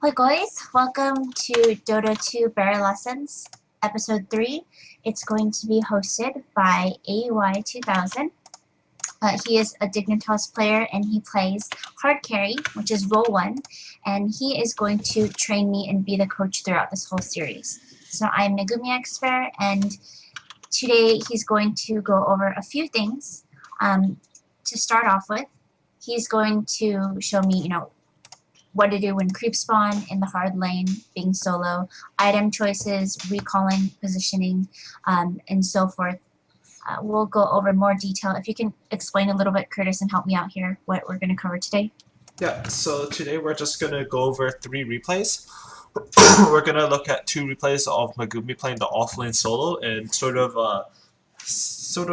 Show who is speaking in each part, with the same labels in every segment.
Speaker 1: Hi guys, welcome to Dota 2 Bear Lessons, Episode 3. It's going to be hosted by AUI2000. He is a Dignitas player and he plays hard carry, which is role 1, and he is going to train me and be the coach throughout this whole series. So I'm megumixbear, and today he's going to go over a few things. To start off with, he's going to show me, what to do when creep spawn in the hard lane, being solo, item choices, recalling, positioning, and so forth. We'll go over more detail. If you can explain a little bit, Curtis, and help me out here, what we're going to cover today.
Speaker 2: Yeah, so today we're just going to go over 3 replays. We're going to look at 2 replays of Megumi playing the offlane solo and sort of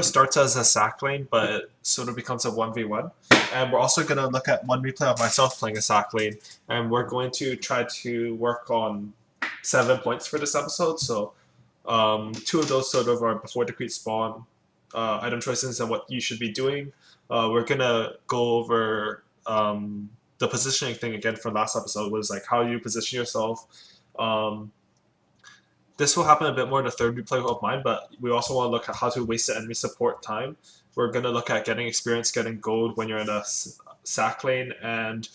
Speaker 2: starts as a sack lane, but sort of becomes a 1v1. And we're also going to look at 1 replay of myself playing a sack lane, and we're going to try to work on 7 points for this episode. So 2 of those sort of are before the creep spawn, item choices and what you should be doing. We're going to go over the positioning thing again from last episode, was like how you position yourself. This will happen a bit more in the 3rd replay of mine, but we also want to look at how to waste the enemy support time. We're going to look at getting experience, getting gold when you're in a sack lane, and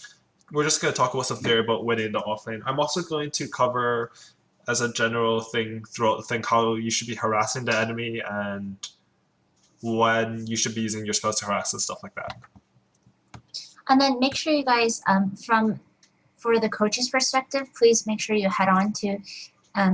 Speaker 2: we're just going to talk about some theory about winning the off lane. I'm also going to cover, as a general thing throughout the thing, how you should be harassing the enemy and when you should be using your spells to harass and stuff like that.
Speaker 1: And then make sure you guys, for the coach's perspective, please make sure you head on to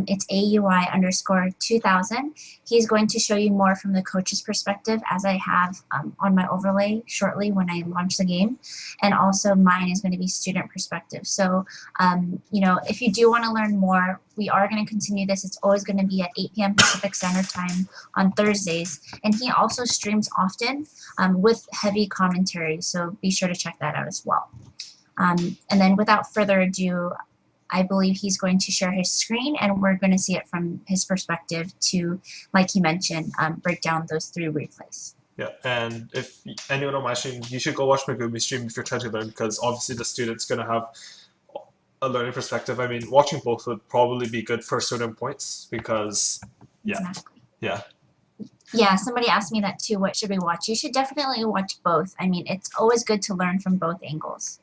Speaker 1: it's AUI_2000. He's going to show you more from the coach's perspective, as I have on my overlay shortly when I launch the game. And also mine is going to be student perspective. So, if you do want to learn more, we are going to continue this. It's always going to be at 8 p.m. Pacific Standard Time on Thursdays. And he also streams often with heavy commentary. So be sure to check that out as well. And then without further ado, I believe he's going to share his screen, and we're going to see it from his perspective to, like he mentioned, break down those 3 replays.
Speaker 2: Yeah, and if anyone on my stream, you should go watch Megumi's stream if you're trying to learn, because obviously the student's going to have a learning perspective. I mean, watching both would probably be good for certain points, because, yeah.
Speaker 1: Exactly.
Speaker 2: Yeah.
Speaker 1: Yeah, somebody asked me that too. What should we watch? You should definitely watch both. I mean, it's always good to learn from both angles.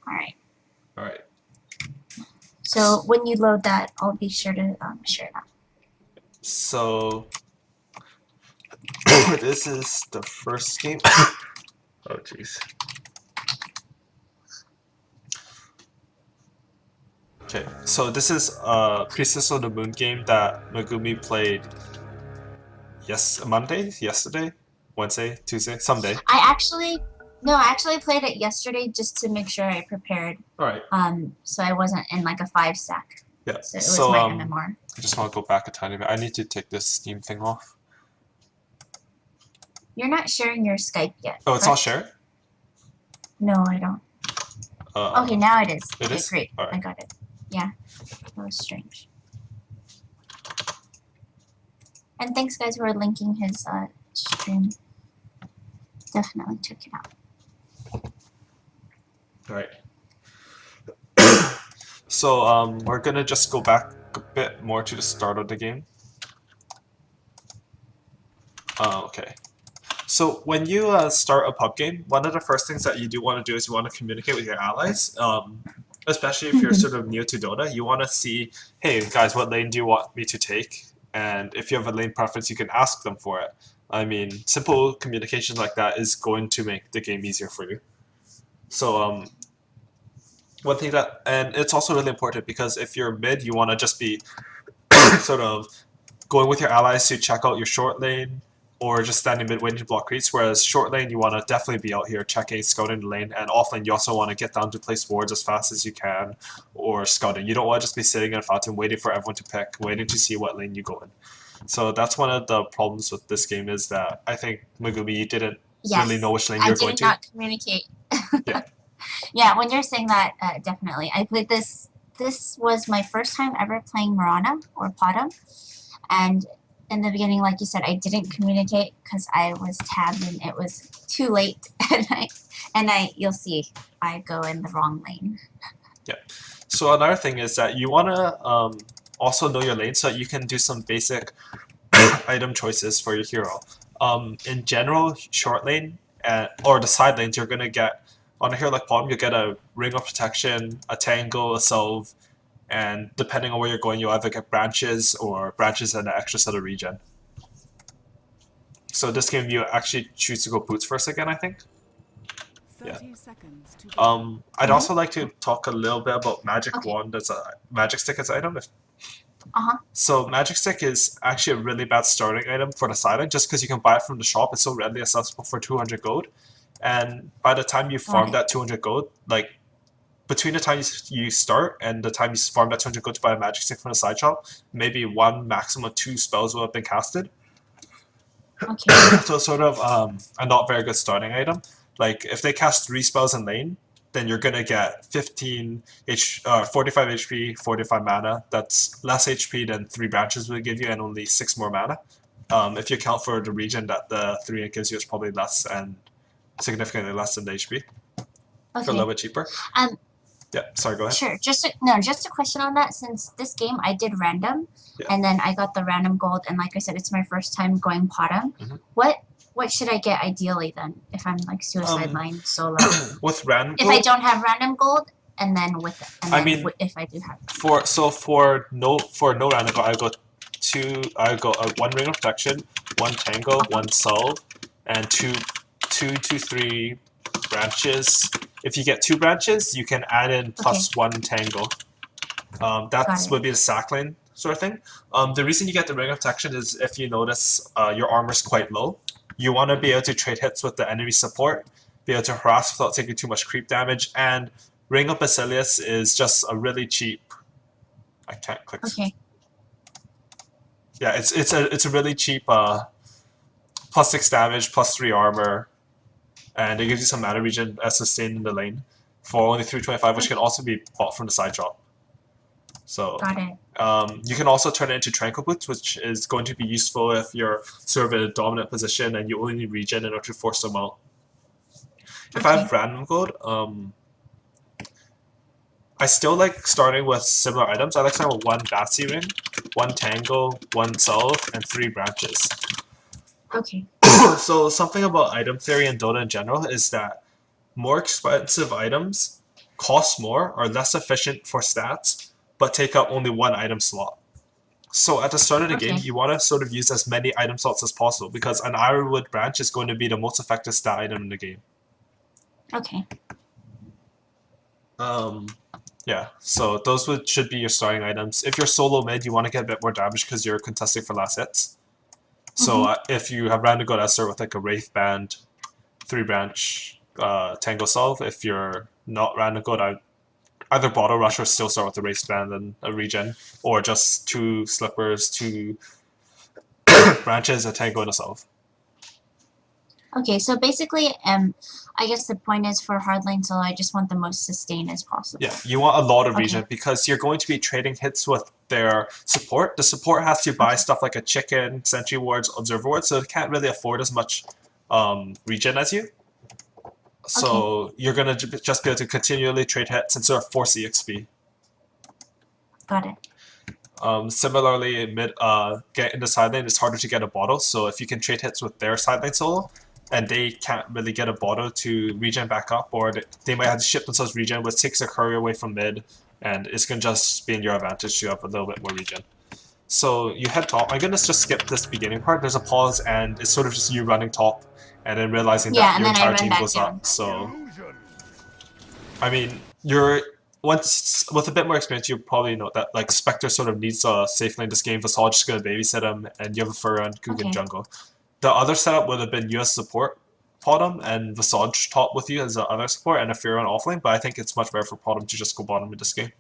Speaker 1: All right.
Speaker 2: All right.
Speaker 1: So when you load that, I'll be sure to share that.
Speaker 2: So this is the first game. Oh jeez. Okay, so this is Priestess of the Moon game that Megumi played yesterday, Wednesday, Tuesday, someday.
Speaker 1: I actually played it yesterday just to make sure I prepared.
Speaker 2: All right.
Speaker 1: So I wasn't in like a 5 stack.
Speaker 2: Yeah.
Speaker 1: So it was my MMR.
Speaker 2: I just want to go back a tiny bit. I need to take this Steam thing off.
Speaker 1: You're not sharing your Skype yet.
Speaker 2: Oh, it's all shared?
Speaker 1: No, I don't. Okay, now it is.
Speaker 2: It is?
Speaker 1: Great.
Speaker 2: All right.
Speaker 1: I got it. Yeah. That was strange. And thanks, guys, who are linking his stream. Definitely check it out.
Speaker 2: All right. So we're gonna just go back a bit more to the start of the game. Okay. So when you start a pub game, one of the first things that you do want to do is you want to communicate with your allies. Especially if you're sort of new to Dota, you want to see, hey guys, what lane do you want me to take? And if you have a lane preference, you can ask them for it. I mean, simple communication like that is going to make the game easier for you. So one thing and it's also really important, because if you're mid, you want to just be sort of going with your allies to check out your short lane, or just standing mid waiting to block creeps, whereas short lane, you want to definitely be out here checking, scouting the lane, and off lane, you also want to get down to place wards as fast as you can, or scouting. You don't want to just be sitting in a fountain waiting for everyone to pick, waiting to see what lane you go in. So that's one of the problems with this game, is that I think Megumi didn't really know which lane you're going to.
Speaker 1: I did not communicate.
Speaker 2: Yeah.
Speaker 1: Yeah, when you're saying that, definitely. I played this. This was my first time ever playing Mirana or Pada, and in the beginning, like you said, I didn't communicate because I was tabbed and it was too late at night. And you'll see, I go in the wrong lane.
Speaker 2: So another thing is that you want to also know your lane so that you can do some basic item choices for your hero. In general, short lane or the side lanes, you're gonna get on a hero like bottom, you get a ring of protection, a tangle, a salve, and depending on where you're going, you'll either get branches and an extra set of regen. So this game, you actually choose to go boots first again, I think. Yeah. I'd also like to talk a little bit about magic wand as a magic stick as an item. So magic stick is actually a really bad starting item for the side lane, just because you can buy it from the shop. It's so readily accessible for 200 gold, and by the time you farm that 200 gold, like between the time you start and the time you farm that 200 gold to buy a magic stick from the side shop, maybe one maximum 2 spells will have been casted. So it's sort of a not very good starting item. Like if they cast 3 spells in lane, then you're gonna get 45 HP, 45 mana. That's less HP than 3 branches will give you, and only 6 more mana. If you account for the regen that the 3 gives you, it's probably less and significantly less than the HP. For a little bit cheaper. Yeah, sorry, go ahead.
Speaker 1: Sure. Just a question on that. Since this game I did random, and then I got the random gold, and like I said, it's my first time going bottom. What should I get ideally then if I'm like suicide line solo?
Speaker 2: With random
Speaker 1: if
Speaker 2: gold,
Speaker 1: I don't have random gold, and then with if I do have
Speaker 2: for no random gold, I go 1 ring of protection, 1 tangle, 1 salve, and 2 to 3 branches. If you get 2 branches, you can add in plus 1 tangle. That would be the sack lane sort of thing. The reason you get the ring of protection is if you notice your armor's quite low. You want to be able to trade hits with the enemy support, be able to harass without taking too much creep damage, and Ring of Basilius is just a really cheap. I can't click. Yeah, it's a really cheap plus 6 damage, plus 3 armor, and it gives you some mana regen as sustained in the lane for only 325, which can also be bought from the side shop. So you can also turn it into Tranquil Boots, which is going to be useful if you're sort of in a dominant position and you only need regen in order to force them out. If I have random gold, I still like starting with similar items. I like starting with 1 Batsy Ring, 1 Tangle, 1 Salve, and 3 branches. So something about item theory in Dota in general is that more expensive items cost more, are less efficient for stats, but take up only 1 item slot. So at the start of the game, you want to sort of use as many item slots as possible, because an Ironwood branch is going to be the most effective stat item in the game. Yeah, so those should be your starting items. If you're solo mid, you want to get a bit more damage because you're contesting for last hits. So if you have random gold, I'd start with like a Wraith Band, 3 branch, Tango Salve. If you're not random gold, I'd either Bottle Rush or still start with the Wraith Band and a regen, or just 2 Slippers, 2 branches, a Tango, and a Salve.
Speaker 1: So basically, I guess the point is for hard lane solo, I just want the most sustain as possible.
Speaker 2: Yeah, you want a lot of regen because you're going to be trading hits with their support. The support has to buy stuff like a chicken, sentry wards, observer wards, so it can't really afford as much regen as you. So you're going to just be able to continually trade hits and sort of force EXP. Similarly, in the side lane, it's harder to get a bottle, so if you can trade hits with their side lane solo, and they can't really get a bottle to regen back up, or they might have to ship themselves regen, which takes a courier away from mid, and it's going to just be in your advantage to have a little bit more regen. So you head top. I'm going to just skip this beginning part. There's a pause, and it's sort of just you running top, and then realizing that your entire team goes up. So, I mean, with a bit more experience, you probably know that like Spectre sort of needs a safe lane this game. Visage is going to babysit him, and you have a Furra and Kugan jungle. The other setup would have been US support bottom and Visage top with you as the other support, and a Furra on offlane, but I think it's much better for bottom to just go bottom in this game.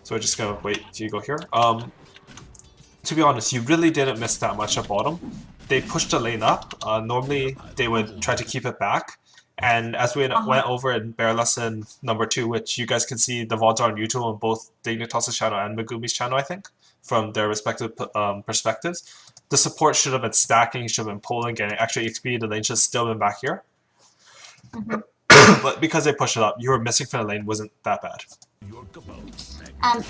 Speaker 2: So we're just going to wait till you go here. To be honest, you really didn't miss that much at bottom. They pushed the lane up. Normally, they would try to keep it back. And as we went over in Bear Lesson number 2, which you guys can see the VODs are on YouTube on both Dignitas' channel and Megumi's channel, I think, from their respective perspectives. The support should have been stacking, should have been pulling, getting extra XP. The lane should have still been back here. but because they pushed it up, you were missing from the lane wasn't that bad.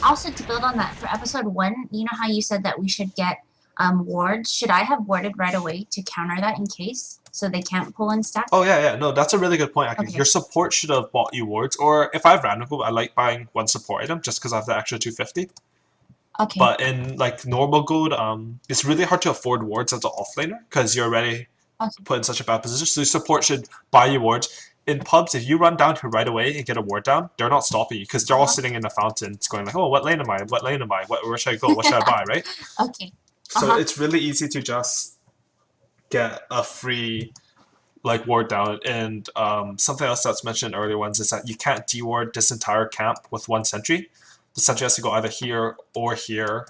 Speaker 1: Also, to build on that, for episode 1, you know how you said that we should get wards? Should I have warded right away to counter that in case? So they can't pull and stack?
Speaker 2: Oh, yeah. No, that's a really good point, actually.
Speaker 1: Okay.
Speaker 2: Your support should have bought you wards. Or if I have random gold, I like buying one support item just because I have the extra 250.
Speaker 1: Okay.
Speaker 2: But in like normal gold, it's really hard to afford wards as an offlaner because you're already put in such a bad position. So your support should buy you wards. In pubs, if you run down to right away and get a ward down, they're not stopping you because they're all sitting in the fountains going like, oh, what lane am I? What lane am I? Where should I go? What should I buy, right?
Speaker 1: Okay.
Speaker 2: So it's really easy to just get a free like ward down. And something else that's mentioned in earlier ones is that you can't deward this entire camp with one sentry. The sentry has to go either here or here,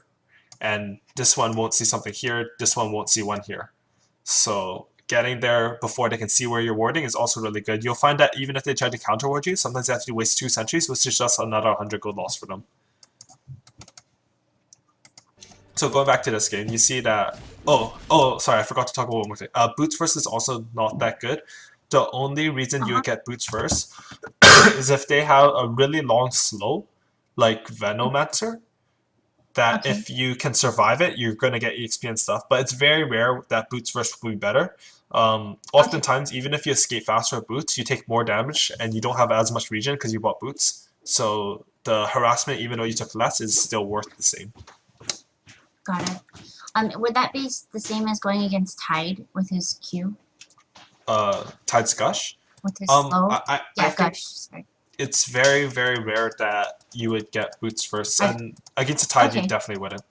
Speaker 2: and this one won't see something here, this one won't see one here. So getting there before they can see where you're warding is also really good. You'll find that even if they try to counter ward you, sometimes they have to waste 2 sentries, which is just another 100 gold loss for them. So going back to this game, you see that... Oh, sorry, I forgot to talk about one more thing. Boots first is also not that good. The only reason you would get boots first is if they have a really long slow, like Venomancer, that if you can survive it, you're going to get EXP and stuff. But it's very rare that boots first will be better. Oftentimes, even if you escape faster with boots, you take more damage and you don't have as much regen because you bought boots. So the harassment, even though you took less, is still worth the same.
Speaker 1: Got it. Would that be the same as going against Tide with his Q?
Speaker 2: Tide's Gush?
Speaker 1: With his slow?
Speaker 2: I
Speaker 1: Gush, sorry.
Speaker 2: It's very, very rare that you would get boots first. And against a Tide, you definitely wouldn't.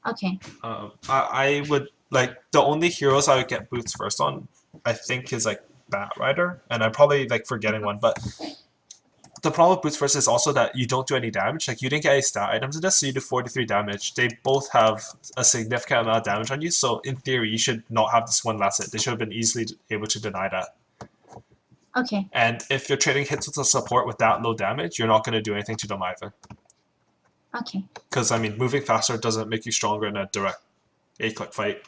Speaker 1: Okay.
Speaker 2: I would, like, the only heroes I would get boots first on, I think, is, like, Bat Rider. And I'm probably, like, forgetting one, but... The problem with boots first is also that you don't do any damage. Like, you didn't get any stat items in this, so you do 43 damage. They both have a significant amount of damage on you, so in theory, you should not have this one last hit. They should have been easily able to deny that.
Speaker 1: Okay.
Speaker 2: And if you're trading hits with a support with that low damage, you're not going to do anything to them either.
Speaker 1: Okay.
Speaker 2: Because, I mean, moving faster doesn't make you stronger in a direct A-click fight.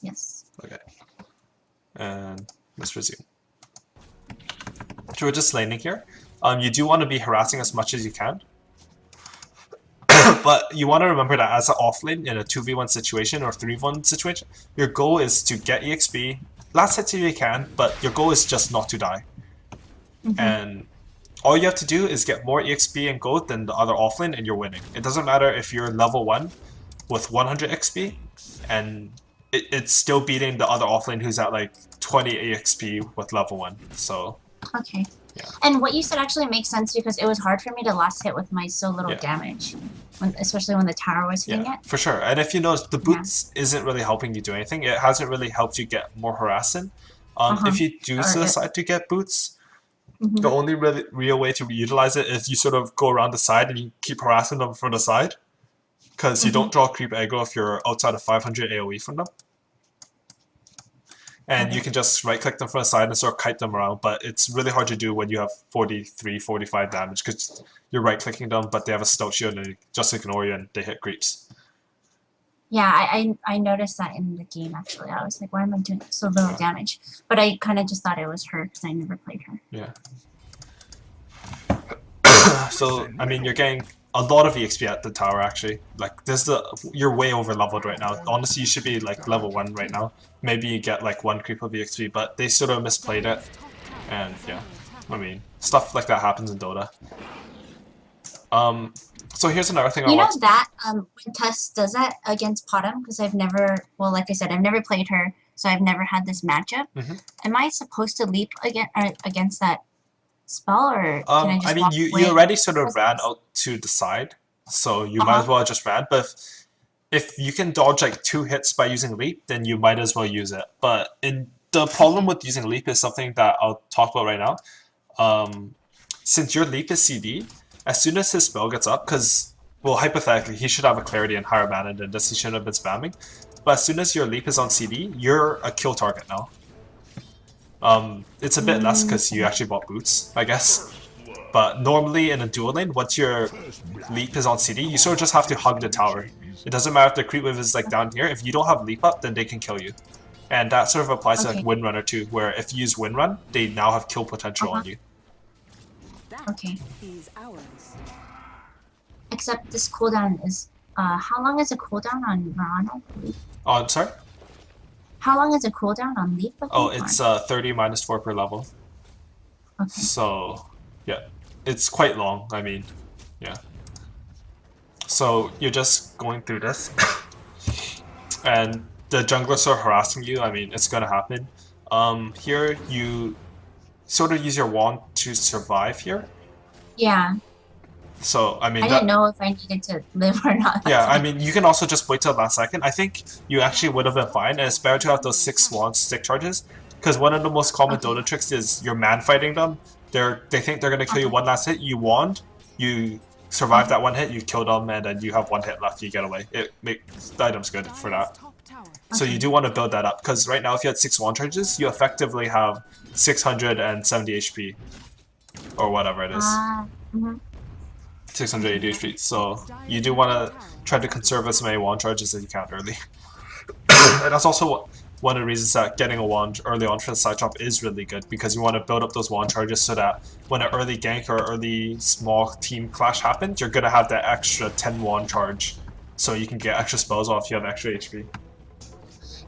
Speaker 1: Yes.
Speaker 2: Okay. And let's resume. So we're just laning here. You do want to be harassing as much as you can. But you want to remember that as an offlane in a 2v1 situation or 3v1 situation, your goal is to get EXP, last hits if you can, but your goal is just not to die. And all you have to do is get more EXP and gold than the other offlane and you're winning. It doesn't matter if you're level 1 with 100 XP and it's still beating the other offlane who's at like 20 EXP with level 1. So...
Speaker 1: Okay. Yeah. And what you said actually makes sense because it was hard for me to last hit with my so little damage, especially when the tower was hitting it.
Speaker 2: For sure. And if you notice, the boots isn't really helping you do anything. It hasn't really helped you get more harassing. If you do decide to get boots, the only really real way to utilize it is you sort of go around the side and you keep harassing them from the side. Because you don't draw creep aggro if you're outside of 500 AoE from them. And you can just right-click them from the side and sort of kite them around, but it's really hard to do when you have 43, 45 damage, because you're right-clicking them, but they have a stout shield and they just ignore you and they hit creeps.
Speaker 1: Yeah, I noticed that in the game, actually. I was like, why am I doing so little damage? But I kind of just thought it was her, because I never played her.
Speaker 2: Yeah. So, I mean, you're getting a lot of EXP at the tower, actually. Like, you're way over-leveled right now. Honestly, you should be, like, level 1 right now. Maybe you get, like, 1 creep of EXP, but they sort of misplayed it. And, yeah. I mean, stuff like that happens in Dota. So here's another thing I want to...
Speaker 1: You know that, when Tess does that against Potom, because I've never... Well, like I said, I've never played her, so I've never had this matchup. Am I supposed to leap against that spell, or can I just walk
Speaker 2: you
Speaker 1: away?
Speaker 2: already sort of ran out to the side, so you might as well just ran. But if you can dodge like 2 hits by using leap, then you might as well use it. But the problem with using leap is something that I'll talk about right now. Since your leap is CD, as soon as his spell gets up, because, well, hypothetically, he should have a clarity and higher mana than this, he shouldn't have been spamming. But as soon as your leap is on CD, you're a kill target now. It's a bit less because you actually bought boots, I guess. But normally in a dual lane, once your leap is on CD, you sort of just have to hug the tower. It doesn't matter if the creep wave is like down here. If you don't have leap up, then they can kill you. And that sort of applies to
Speaker 1: Okay.
Speaker 2: like Windrunner too, where if you use Windrun, they now have kill potential on you.
Speaker 1: Okay.
Speaker 3: Is ours.
Speaker 1: Except this cooldown is how long is a cooldown on Mirano?
Speaker 2: Oh, I'm sorry?
Speaker 1: How long is a cooldown on Leap?
Speaker 2: Oh, it's 30 minus 4 per level.
Speaker 1: Okay.
Speaker 2: So, yeah, it's quite long. I mean, yeah. So you're just going through this, and the junglers are harassing you. I mean, it's gonna happen. Here you sort of use your wand to survive here.
Speaker 1: Yeah.
Speaker 2: So I mean,
Speaker 1: I didn't know if I needed to live or not.
Speaker 2: yeah, I mean, you can also just wait till the last second. I think you actually would have been fine, and it's better to have those 6 wand stick charges, because one of the most common Dota tricks is you're man fighting them. They think they're gonna kill you one last hit. You wand, you survive that one hit, you kill them, and then you have 1 hit left. You get away. It makes the item's good for that. So you do want to build that up, because right now if you had 6 wand charges, you effectively have 670 HP, or whatever it is.
Speaker 1: Mm-hmm.
Speaker 2: 680 HP. So you do want to try to conserve as many wand charges as you can early. And that's also one of the reasons that getting a wand early on for the side chop is really good, because you want to build up those wand charges so that when an early gank or early small team clash happens, you're going to have that extra 10 wand charge, so you can get extra spells off if you have extra HP.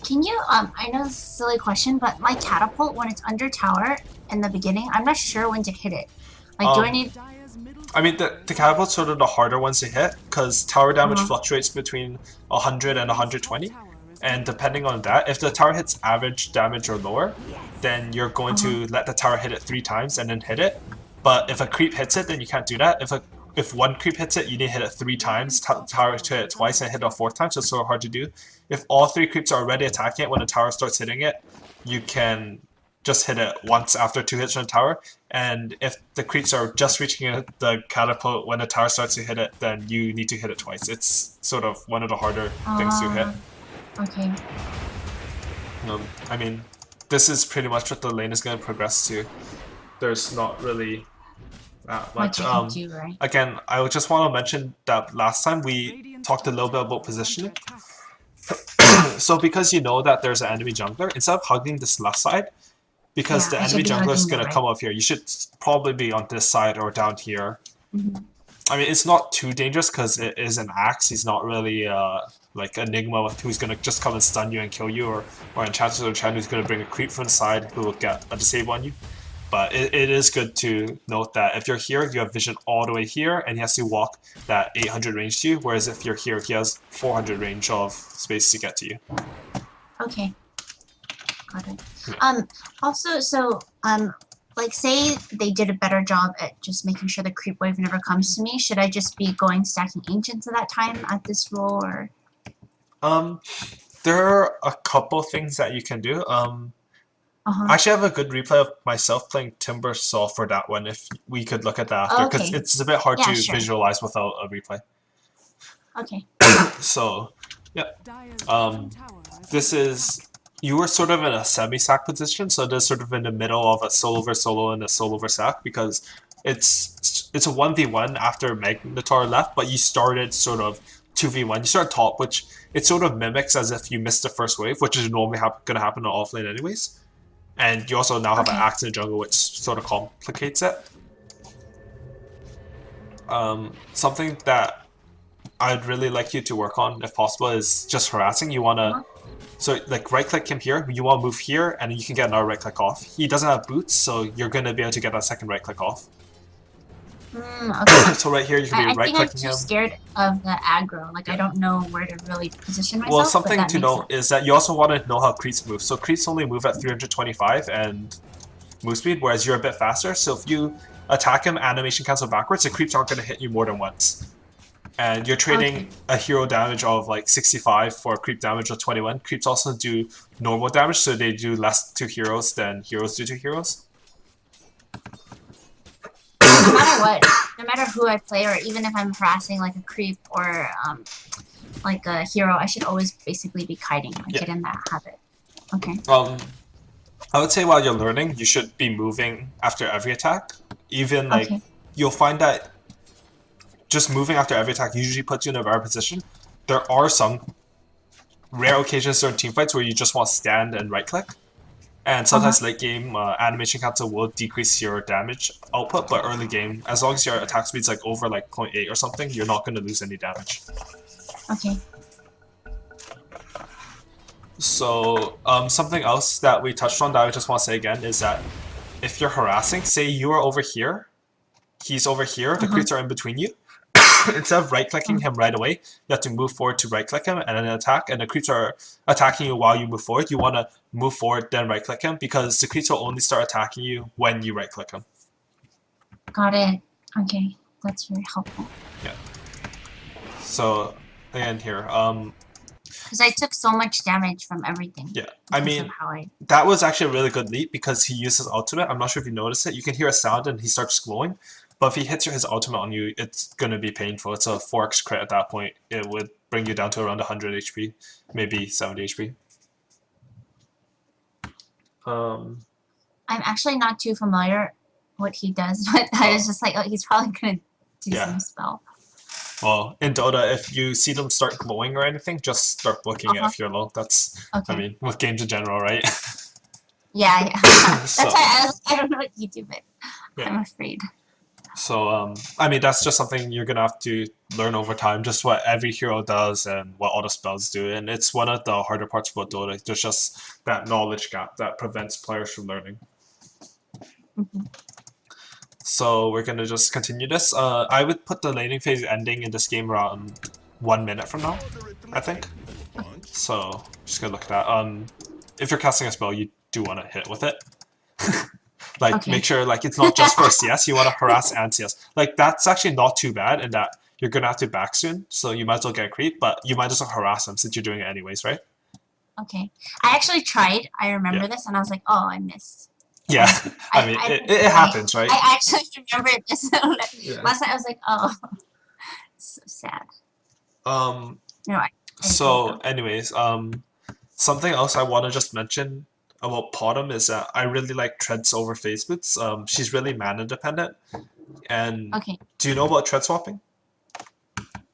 Speaker 1: Can you I know this is a silly question, but my catapult, when it's under tower in the beginning, I'm not sure when to hit it. Like, do I need...
Speaker 2: I mean, the catapult's sort of the harder ones to hit, because tower damage fluctuates between 100 and 120. And depending on that, if the tower hits average damage or lower, then you're going to let the tower hit it 3 times and then hit it. But if a creep hits it, then you can't do that. If one creep hits it, you need to hit it 3 times, tower to hit it twice, and hit it a 4th time, so it's sort of hard to do. If all 3 creeps are already attacking it when the tower starts hitting it, you can just hit it once after 2 hits from the tower. And if the creeps are just reaching the catapult when the tower starts to hit it, then you need to hit it twice. It's sort of one of the harder things to hit.
Speaker 1: Okay.
Speaker 2: I mean, this is pretty much what the lane is going to progress to. There's not really that much.
Speaker 1: Right?
Speaker 2: Again, I would just want to mention that last time we talked a little bit about positioning. So because you know that there's an enemy jungler, instead of hugging this left side, because the enemy jungler is going to come up here, you should probably be on this side or down here. I mean, it's not too dangerous because it is an axe. He's not really like Enigma who's going to just come and stun you and kill you, or Enchantress or Chen who's going to bring a creep from the side who will get a disable on you. But it is good to note that if you're here, you have vision all the way here, and he has to walk that 800 range to you, whereas if you're here, he has 400 range of space to get to you.
Speaker 1: Okay. Got it. Also, so, like, say they did a better job at just making sure the creep wave never comes to me, should I just be going stacking ancients at that time at this role, or?
Speaker 2: There are a couple things that you can do. I actually have a good replay of myself playing Timber Saw for that one, if we could look at that after, because it's a bit hard to visualize without a replay.
Speaker 1: Okay.
Speaker 2: So, yeah. This is... You were sort of in a semi-sack position, so this is sort of in the middle of a solo versus solo and a solo versus sack, because it's a 1v1 after Magnetar left, but you started sort of 2v1. You start top, which it sort of mimics as if you missed the first wave, which is normally going to happen on offlane anyways. And you also now have an axe in the jungle, which sort of complicates it. Something that I'd really like you to work on, if possible, is just harassing. You want to... So, like, right-click him here, you want to move here, and you can get another right-click off. He doesn't have boots, so you're going to be able to get that second right-click off.
Speaker 1: Okay.
Speaker 2: So right here, you can be right-clicking him.
Speaker 1: I think I'm too scared of the aggro. Like, I don't know where to really position myself.
Speaker 2: Well, something to note is that you also want to know how creeps move. So creeps only move at 325 and move speed, whereas you're a bit faster. So if you attack him, animation cancel backwards, the creeps aren't going to hit you more than once. And you're trading a hero damage of like 65 for a creep damage of 21. Creeps also do normal damage, so they do less to heroes than heroes do to heroes.
Speaker 1: No matter what, no matter who I play, or even if I'm harassing like a creep or like a hero, I should always basically be kiting, like get in that habit. Okay.
Speaker 2: I would say while you're learning, you should be moving after every attack. Even like you'll find that just moving after every attack usually puts you in a better position. There are some rare occasions during team fights where you just want to stand and right click. And sometimes late game, animation cancel will decrease your damage output, but early game, as long as your attack speed's like over like 0.8 or something, you're not going to lose any damage.
Speaker 1: Okay.
Speaker 2: So something else that we touched on that I just want to say again is that if you're harassing, say you are over here, he's over here, the creeps are in between you. Instead of right-clicking him right away, you have to move forward to right-click him and then attack, and the creeps are attacking you while you move forward. You want to move forward, then right-click him, because the creeps will only start attacking you when you right-click him.
Speaker 1: Got it. Okay, that's very helpful.
Speaker 2: Yeah. So, again here,
Speaker 1: because I took so much damage from everything.
Speaker 2: Yeah, I mean,
Speaker 1: of how I...
Speaker 2: that was actually a really good leap because he used his ultimate. I'm not sure if you noticed it. You can hear a sound and he starts glowing. But if he hits his ultimate on you, it's going to be painful. It's a 4x crit at that point. It would bring you down to around 100 HP, maybe 70 HP.
Speaker 1: I'm actually not too familiar what he does, but I was just like, oh, he's probably going to do some spell.
Speaker 2: Well, in Dota, if you see them start glowing or anything, just start booking it if you're low. That's, I mean, with games in general, right?
Speaker 1: Yeah. That's why I don't know what you do, but I'm afraid.
Speaker 2: So, I mean, that's just something you're going to have to learn over time, just what every hero does and what all the spells do. And it's one of the harder parts about Dota. There's just that knowledge gap that prevents players from learning. So we're going to just continue this. I would put the laning phase ending in this game around 1 minute from now, I think. So, just going to look at that. If you're casting a spell, you do want to hit with it. Like, make sure, like, it's not just for CS, you want to harass and CS. Like, that's actually not too bad in that you're going to have to back soon, so you might as well get a creep, but you might as well harass them since you're doing it anyways, right?
Speaker 1: Okay. I actually tried, I remember this, and I was like, oh, I missed.
Speaker 2: Yeah, I mean, it happens, right?
Speaker 1: I actually remember this. Last night I was like, oh, so sad.
Speaker 2: So, anyways, something else I want to just mention about Potom is that I really like Treads over phase boots. She's really mana dependent. And do you know about tread swapping?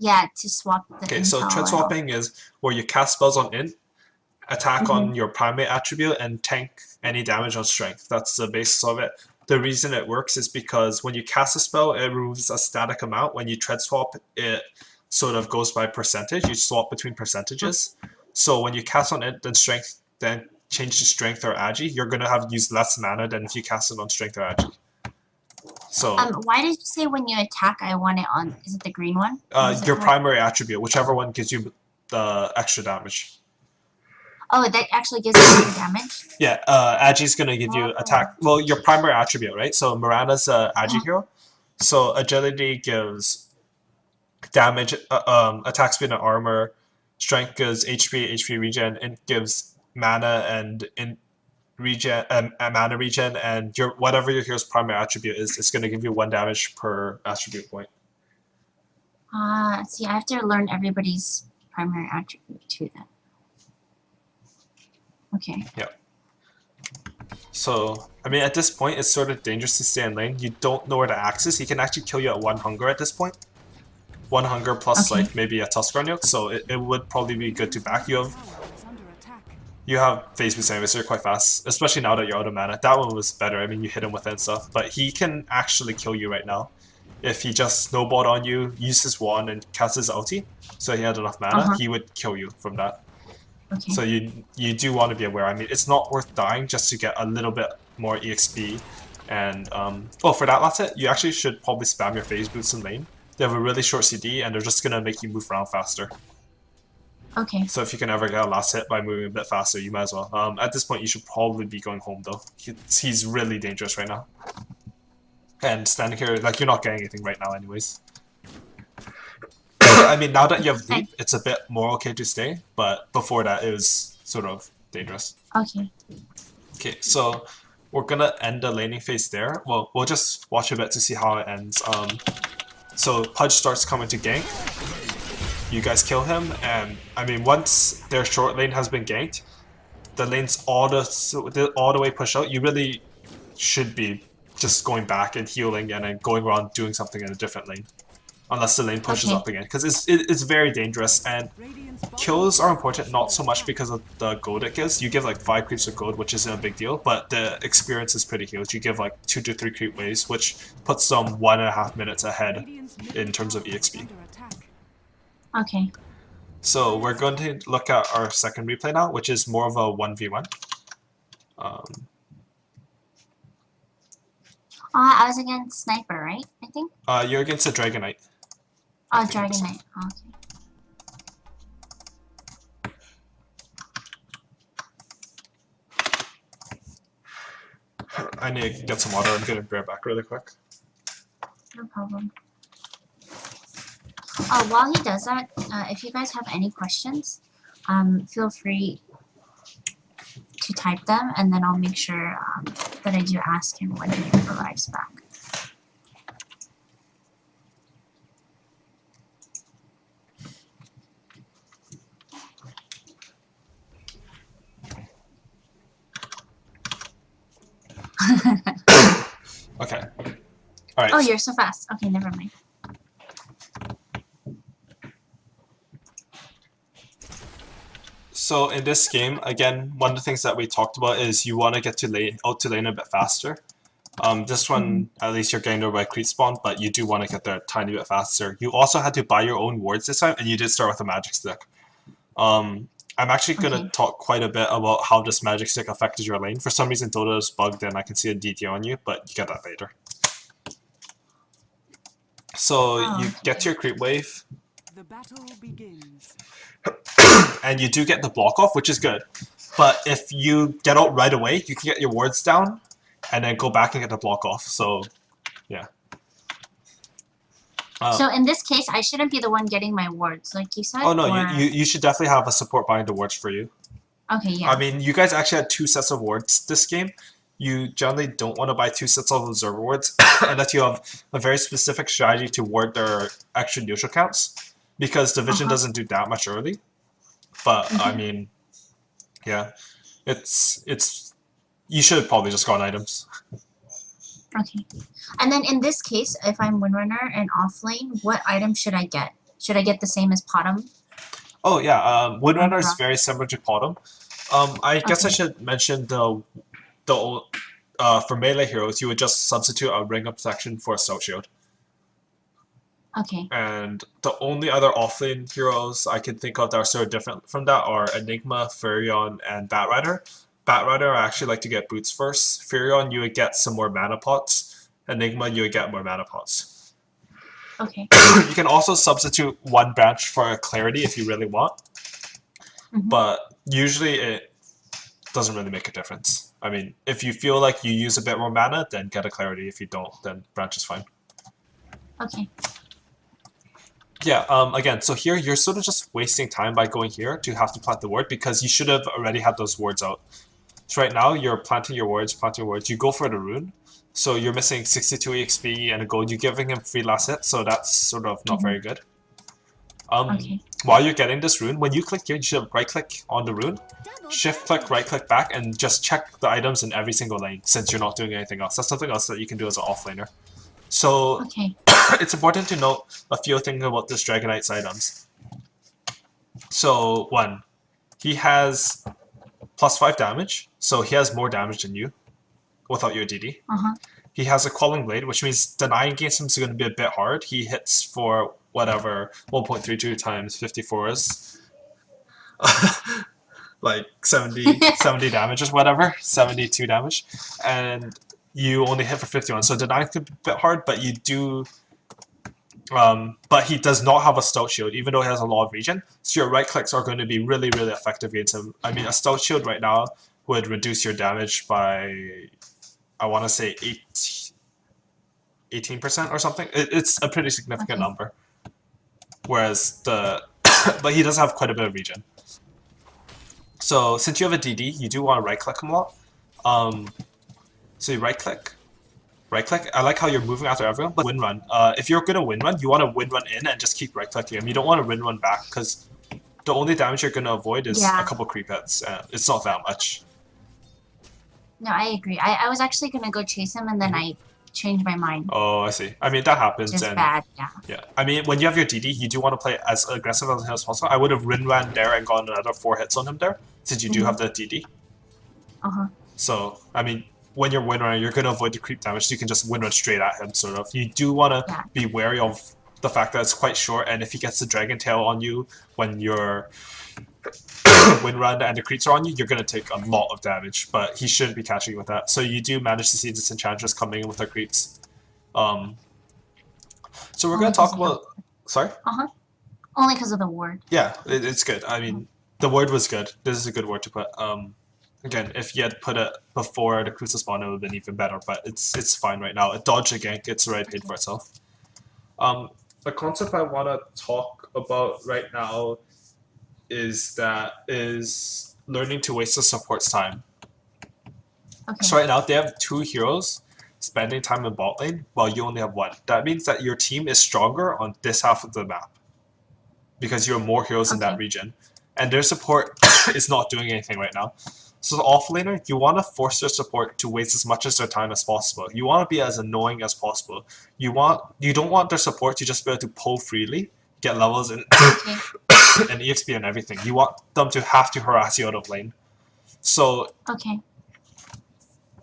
Speaker 1: Yeah, to swap the
Speaker 2: Okay, so tread swapping is where you cast spells on int, attack on your primary attribute, and tank any damage on strength. That's the basis of it. The reason it works is because when you cast a spell, it removes a static amount. When you tread swap, it sort of goes by percentage. You swap between percentages. So when you cast on int, then strength, then change to strength or agi, you're going to have used less mana than if you cast it on strength or agi. So
Speaker 1: why did you say when you attack I want it on, is it the green one?
Speaker 2: Your primary attribute, whichever one gives you the extra damage.
Speaker 1: Oh, that actually gives you extra damage?
Speaker 2: Yeah, Agi's going to give you attack, well, your primary attribute, right? So Mirana's a Agi hero. So agility gives damage, attack speed and armor, strength gives HP regen, int gives mana and mana regen, and whatever your hero's primary attribute is, it's going to give you 1 damage per attribute point.
Speaker 1: See, I have to learn everybody's primary attribute too then. Okay.
Speaker 2: Yeah. So, I mean, at this point, it's sort of dangerous to stay in lane. You don't know where the axe is. He can actually kill you at 1 hunger at this point. 1 hunger plus, like, maybe a Tusk on you, so it would probably be good to back. You have phase boots anyway, so you're quite fast, especially now that you're out of mana. That one was better. I mean, you hit him with it and stuff, but he can actually kill you right now. If he just snowballed on you, used his wand, and cast his ulti, so he had enough mana, he would kill you from that. So you do want to be aware. I mean, it's not worth dying just to get a little bit more EXP. And, for that last hit, you actually should probably spam your phase boots in lane. They have a really short CD, and they're just going to make you move around faster.
Speaker 1: Okay.
Speaker 2: So if you can ever get a last hit by moving a bit faster, you might as well. At this point, you should probably be going home, though. He's really dangerous right now. And standing here, like, you're not getting anything right now anyways. I mean, now that you have leap, it's a bit more okay to stay, but before that, it was sort of dangerous.
Speaker 1: Okay.
Speaker 2: Okay, so we're going to end the laning phase there. Well, we'll just watch a bit to see how it ends. So Pudge starts coming to gank. You guys kill him, and I mean, once their short lane has been ganked, the lane's all the way pushed out. You really should be just going back and healing and then going around doing something in a different lane. unless the lane pushes
Speaker 1: Okay.
Speaker 2: up again, because it's very dangerous, and kills are important not so much because of the gold it gives. You give like 5 creeps of gold, which isn't a big deal, but the experience is pretty huge. You give like 2 to 3 creep waves, which puts them 1.5 minutes ahead in terms of EXP.
Speaker 1: Okay.
Speaker 2: So we're going to look at our second replay now, which is more of a 1v1.
Speaker 1: I was against Sniper, right? I think.
Speaker 2: You're against a Dragon Knight.
Speaker 1: Oh, Dragon Knight. Oh, okay.
Speaker 2: I need to get some water. I'm going to be right back really quick.
Speaker 1: No problem. While he does that, if you guys have any questions, feel free to type them, and then I'll make sure that I do ask him when he arrives back.
Speaker 2: Okay. All right.
Speaker 1: Oh, you're so fast. Okay, never mind.
Speaker 2: So in this game, again, one of the things that we talked about is you want to get out to lane a bit faster. This one, at least you're getting there by creep spawn, but you do want to get there a tiny bit faster. You also had to buy your own wards this time, and you did start with a magic stick. I'm actually going to talk quite a bit about how this magic stick affected your lane. For some reason, Dota is bugged, and I can see a DD on you, but you get that later. So you get your creep wave.
Speaker 3: The battle begins.
Speaker 2: And you do get the block off, which is good. But if you get out right away, you can get your wards down, and then go back and get the block off. So, yeah.
Speaker 1: So in this case, I shouldn't be the one getting my wards, like you said?
Speaker 2: Oh no,
Speaker 1: or...
Speaker 2: you should definitely have a support buying the wards for you.
Speaker 1: Okay, yeah.
Speaker 2: I mean, you guys actually had 2 sets of wards this game. You generally don't want to buy 2 sets of observer wards unless you have a very specific strategy to ward their extra neutral counts, because division doesn't do that much early. But I mean, yeah, it's you should probably just go on items.
Speaker 1: Okay. And then in this case, if I'm Windrunner and off lane, what item should I get? Should I get the same as Potom?
Speaker 2: Oh yeah, Windrunner is very similar to Potom. I guess I should mention the for melee heroes, you would just substitute a ring of protection for a stout shield.
Speaker 1: Okay.
Speaker 2: And the only other offlane heroes I can think of that are sort of different from that are Enigma, Furion, and Batrider. Batrider, I actually like to get boots first. Furion, you would get some more mana pots. Enigma, you would get more mana pots.
Speaker 1: Okay.
Speaker 2: You can also substitute one branch for a clarity if you really want. But usually it doesn't really make a difference. I mean, if you feel like you use a bit more mana, then get a clarity. If you don't, then branch is fine.
Speaker 1: Okay.
Speaker 2: Yeah, again, so here you're sort of just wasting time by going here to have to plant the ward, because you should have already had those wards out. So right now you're planting your wards, you go for the rune. So you're missing 62 EXP and a gold. You're giving him free last hit, so that's sort of not very good. While you're getting this rune, when you click here, you should right click on the rune, shift click, right click back, and just check the items in every single lane since you're not doing anything else. That's something else that you can do as an offlaner. So it's important to note a few things about this Dragon Knight's items. So 1, he has +5 damage, so he has more damage than you without your DD. He has a Quelling Blade, which means denying against him is going to be a bit hard. He hits for whatever 1.32 times 54 is. Like 70 damage or whatever, 72 damage. And you only hit for 51, so denying is a bit hard, but you do... but he does not have a stout shield, even though he has a lot of regen, so your right clicks are going to be really, really effective against him. I mean, a stout shield right now would reduce your damage by, I want to say 18% or something. It's a pretty significant number. Whereas the... but he does have quite a bit of regen. So since you have a DD, you do want to right click him a lot. So you right click. I like how you're moving after everyone, but wind run. If you're gonna wind run, you want to wind run in and just keep right clicking him. You don't want to wind run back, because the only damage you're gonna avoid is a couple creep hits. It's not that much.
Speaker 1: No, I agree. I was actually gonna go chase him, and then I changed my mind.
Speaker 2: Oh, I see. I mean, that happens.
Speaker 1: Which is
Speaker 2: And
Speaker 1: bad, yeah.
Speaker 2: yeah, I mean, when you have your DD, you do want to play as aggressive as possible. I would have ran there and gotten another 4 hits on him there, since you do have the DD.
Speaker 1: Uh-huh.
Speaker 2: So, I mean, when you're win-run, you're going to avoid the creep damage, so you can just win-run straight at him, sort of. You do want to be wary of the fact that it's quite short, and if he gets the Dragon Tail on you when you're win-run and the creeps are on you, you're going to take a lot of damage, but he shouldn't be catching you with that. So you do manage to see this Enchantress coming in with her creeps. So we're going to talk about... Sorry?
Speaker 1: Uh-huh. Only because of the ward.
Speaker 2: Yeah, it's good. I mean, the word was good. This is a good word to put. Again, if you had put it before the Crucial spawn, it would have been even better, but it's fine right now. It dodged a gank, it's already paid for itself. The concept I want to talk about right now is learning to waste the support's time.
Speaker 1: Okay.
Speaker 2: So right now, they have 2 heroes spending time in bot lane while you only have 1. That means that your team is stronger on this half of the map because you have more heroes in that region, and their support is not doing anything right now. So the offlaner, you want to force their support to waste as much of their time as possible. You want to be as annoying as possible. You don't want their support to just be able to pull freely, get levels and and EXP and everything. You want them to have to harass you out of lane. So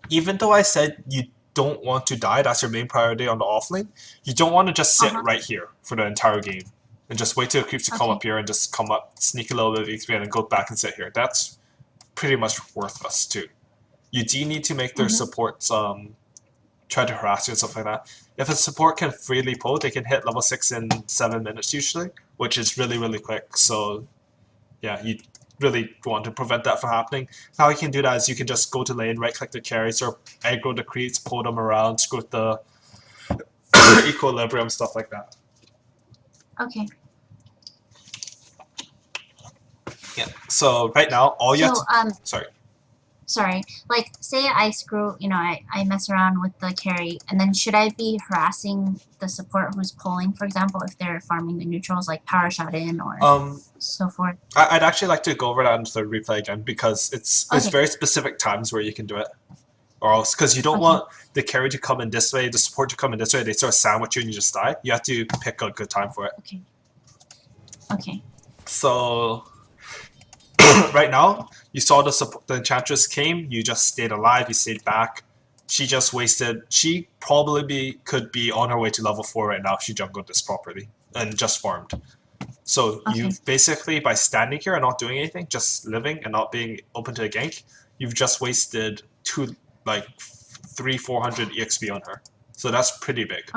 Speaker 2: even though I said you don't want to die, that's your main priority on the offlane, you don't want to just sit right here for the entire game and just wait till the creeps to come up here and just come up, sneak a little bit of EXP and then go back and sit here. That's pretty much worthless too. You do need to make their supports try to harass you and stuff like that. If a support can freely pull, they can hit level 6 in 7 minutes usually, which is really, really quick. So yeah, you really want to prevent that from happening. How you can do that is you can just go to lane, right click the carries or aggro the creeps, pull them around, screw with the equilibrium, stuff like that.
Speaker 1: Okay.
Speaker 2: Yeah, so right now, all you have to...
Speaker 1: Sorry, like, say I screw, I mess around with the carry, and then should I be harassing the support who's pulling, for example, if they're farming the neutrals, like power shot in or so forth?
Speaker 2: I'd actually like to go over that into the replay again, because there's very specific times where you can do it. Or else, because you don't want the carry to come in this way, the support to come in this way, they sort of sandwich you and you just die. You have to pick a good time for it.
Speaker 1: Okay.
Speaker 2: So... right now, you saw the Enchantress came, you just stayed alive, you stayed back. She just wasted... She probably could be on her way to level 4 right now if she jungled this properly and just farmed. So you've basically, by standing here and not doing anything, just living and not being open to a gank, you've just wasted 300-400 EXP on her. So that's pretty big.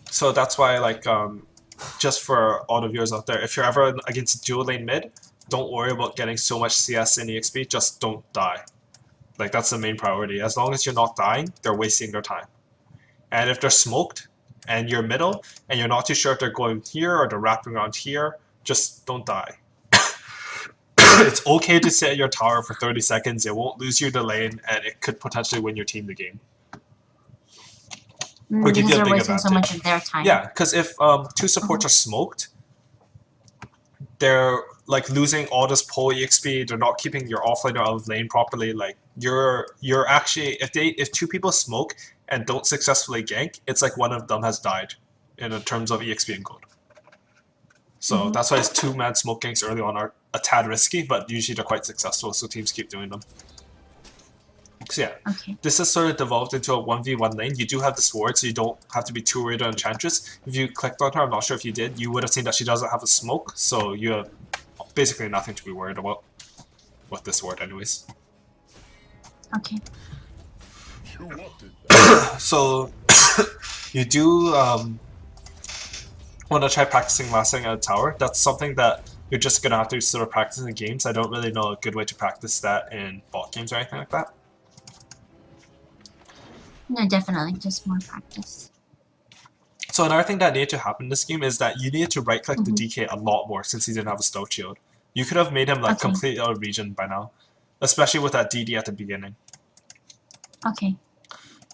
Speaker 2: So that's why, like... just for all the viewers out there, if you're ever against a dual lane mid, don't worry about getting so much CS and EXP, just don't die. Like, that's the main priority. As long as you're not dying, they're wasting their time. And if they're smoked, and you're middle, and you're not too sure if they're going here or they're wrapping around here, just don't die. It's okay to sit at your tower for 30 seconds, it won't lose you the lane, and it could potentially win your team the game.
Speaker 1: Because they're wasting so much of their time.
Speaker 2: Yeah, because if 2 supports are smoked, they're like losing all this pull EXP. They're not keeping your offlaner out of lane properly. Like you're actually if 2 people smoke and don't successfully gank, it's like one of them has died in terms of EXP and gold. So that's why 2-man smoke ganks early on are a tad risky, but usually they're quite successful. So teams keep doing them. So yeah, this has sort of devolved into a 1v1 lane. You do have the sword, so you don't have to be too worried on Enchantress. If you clicked on her, I'm not sure if you did, you would have seen that she doesn't have a smoke, so you have basically nothing to be worried about with this sword anyways. So you do want to try practicing lasting at a tower. That's something that you're just going to have to sort of practice in games. I don't really know a good way to practice that in bot games or anything like that.
Speaker 1: No, definitely, just more practice.
Speaker 2: So another thing that needed to happen in this game is that you needed to right-click the DK a lot more since he didn't have a stealth shield. You could have made him like completely out of region by now, especially with that DD at the beginning.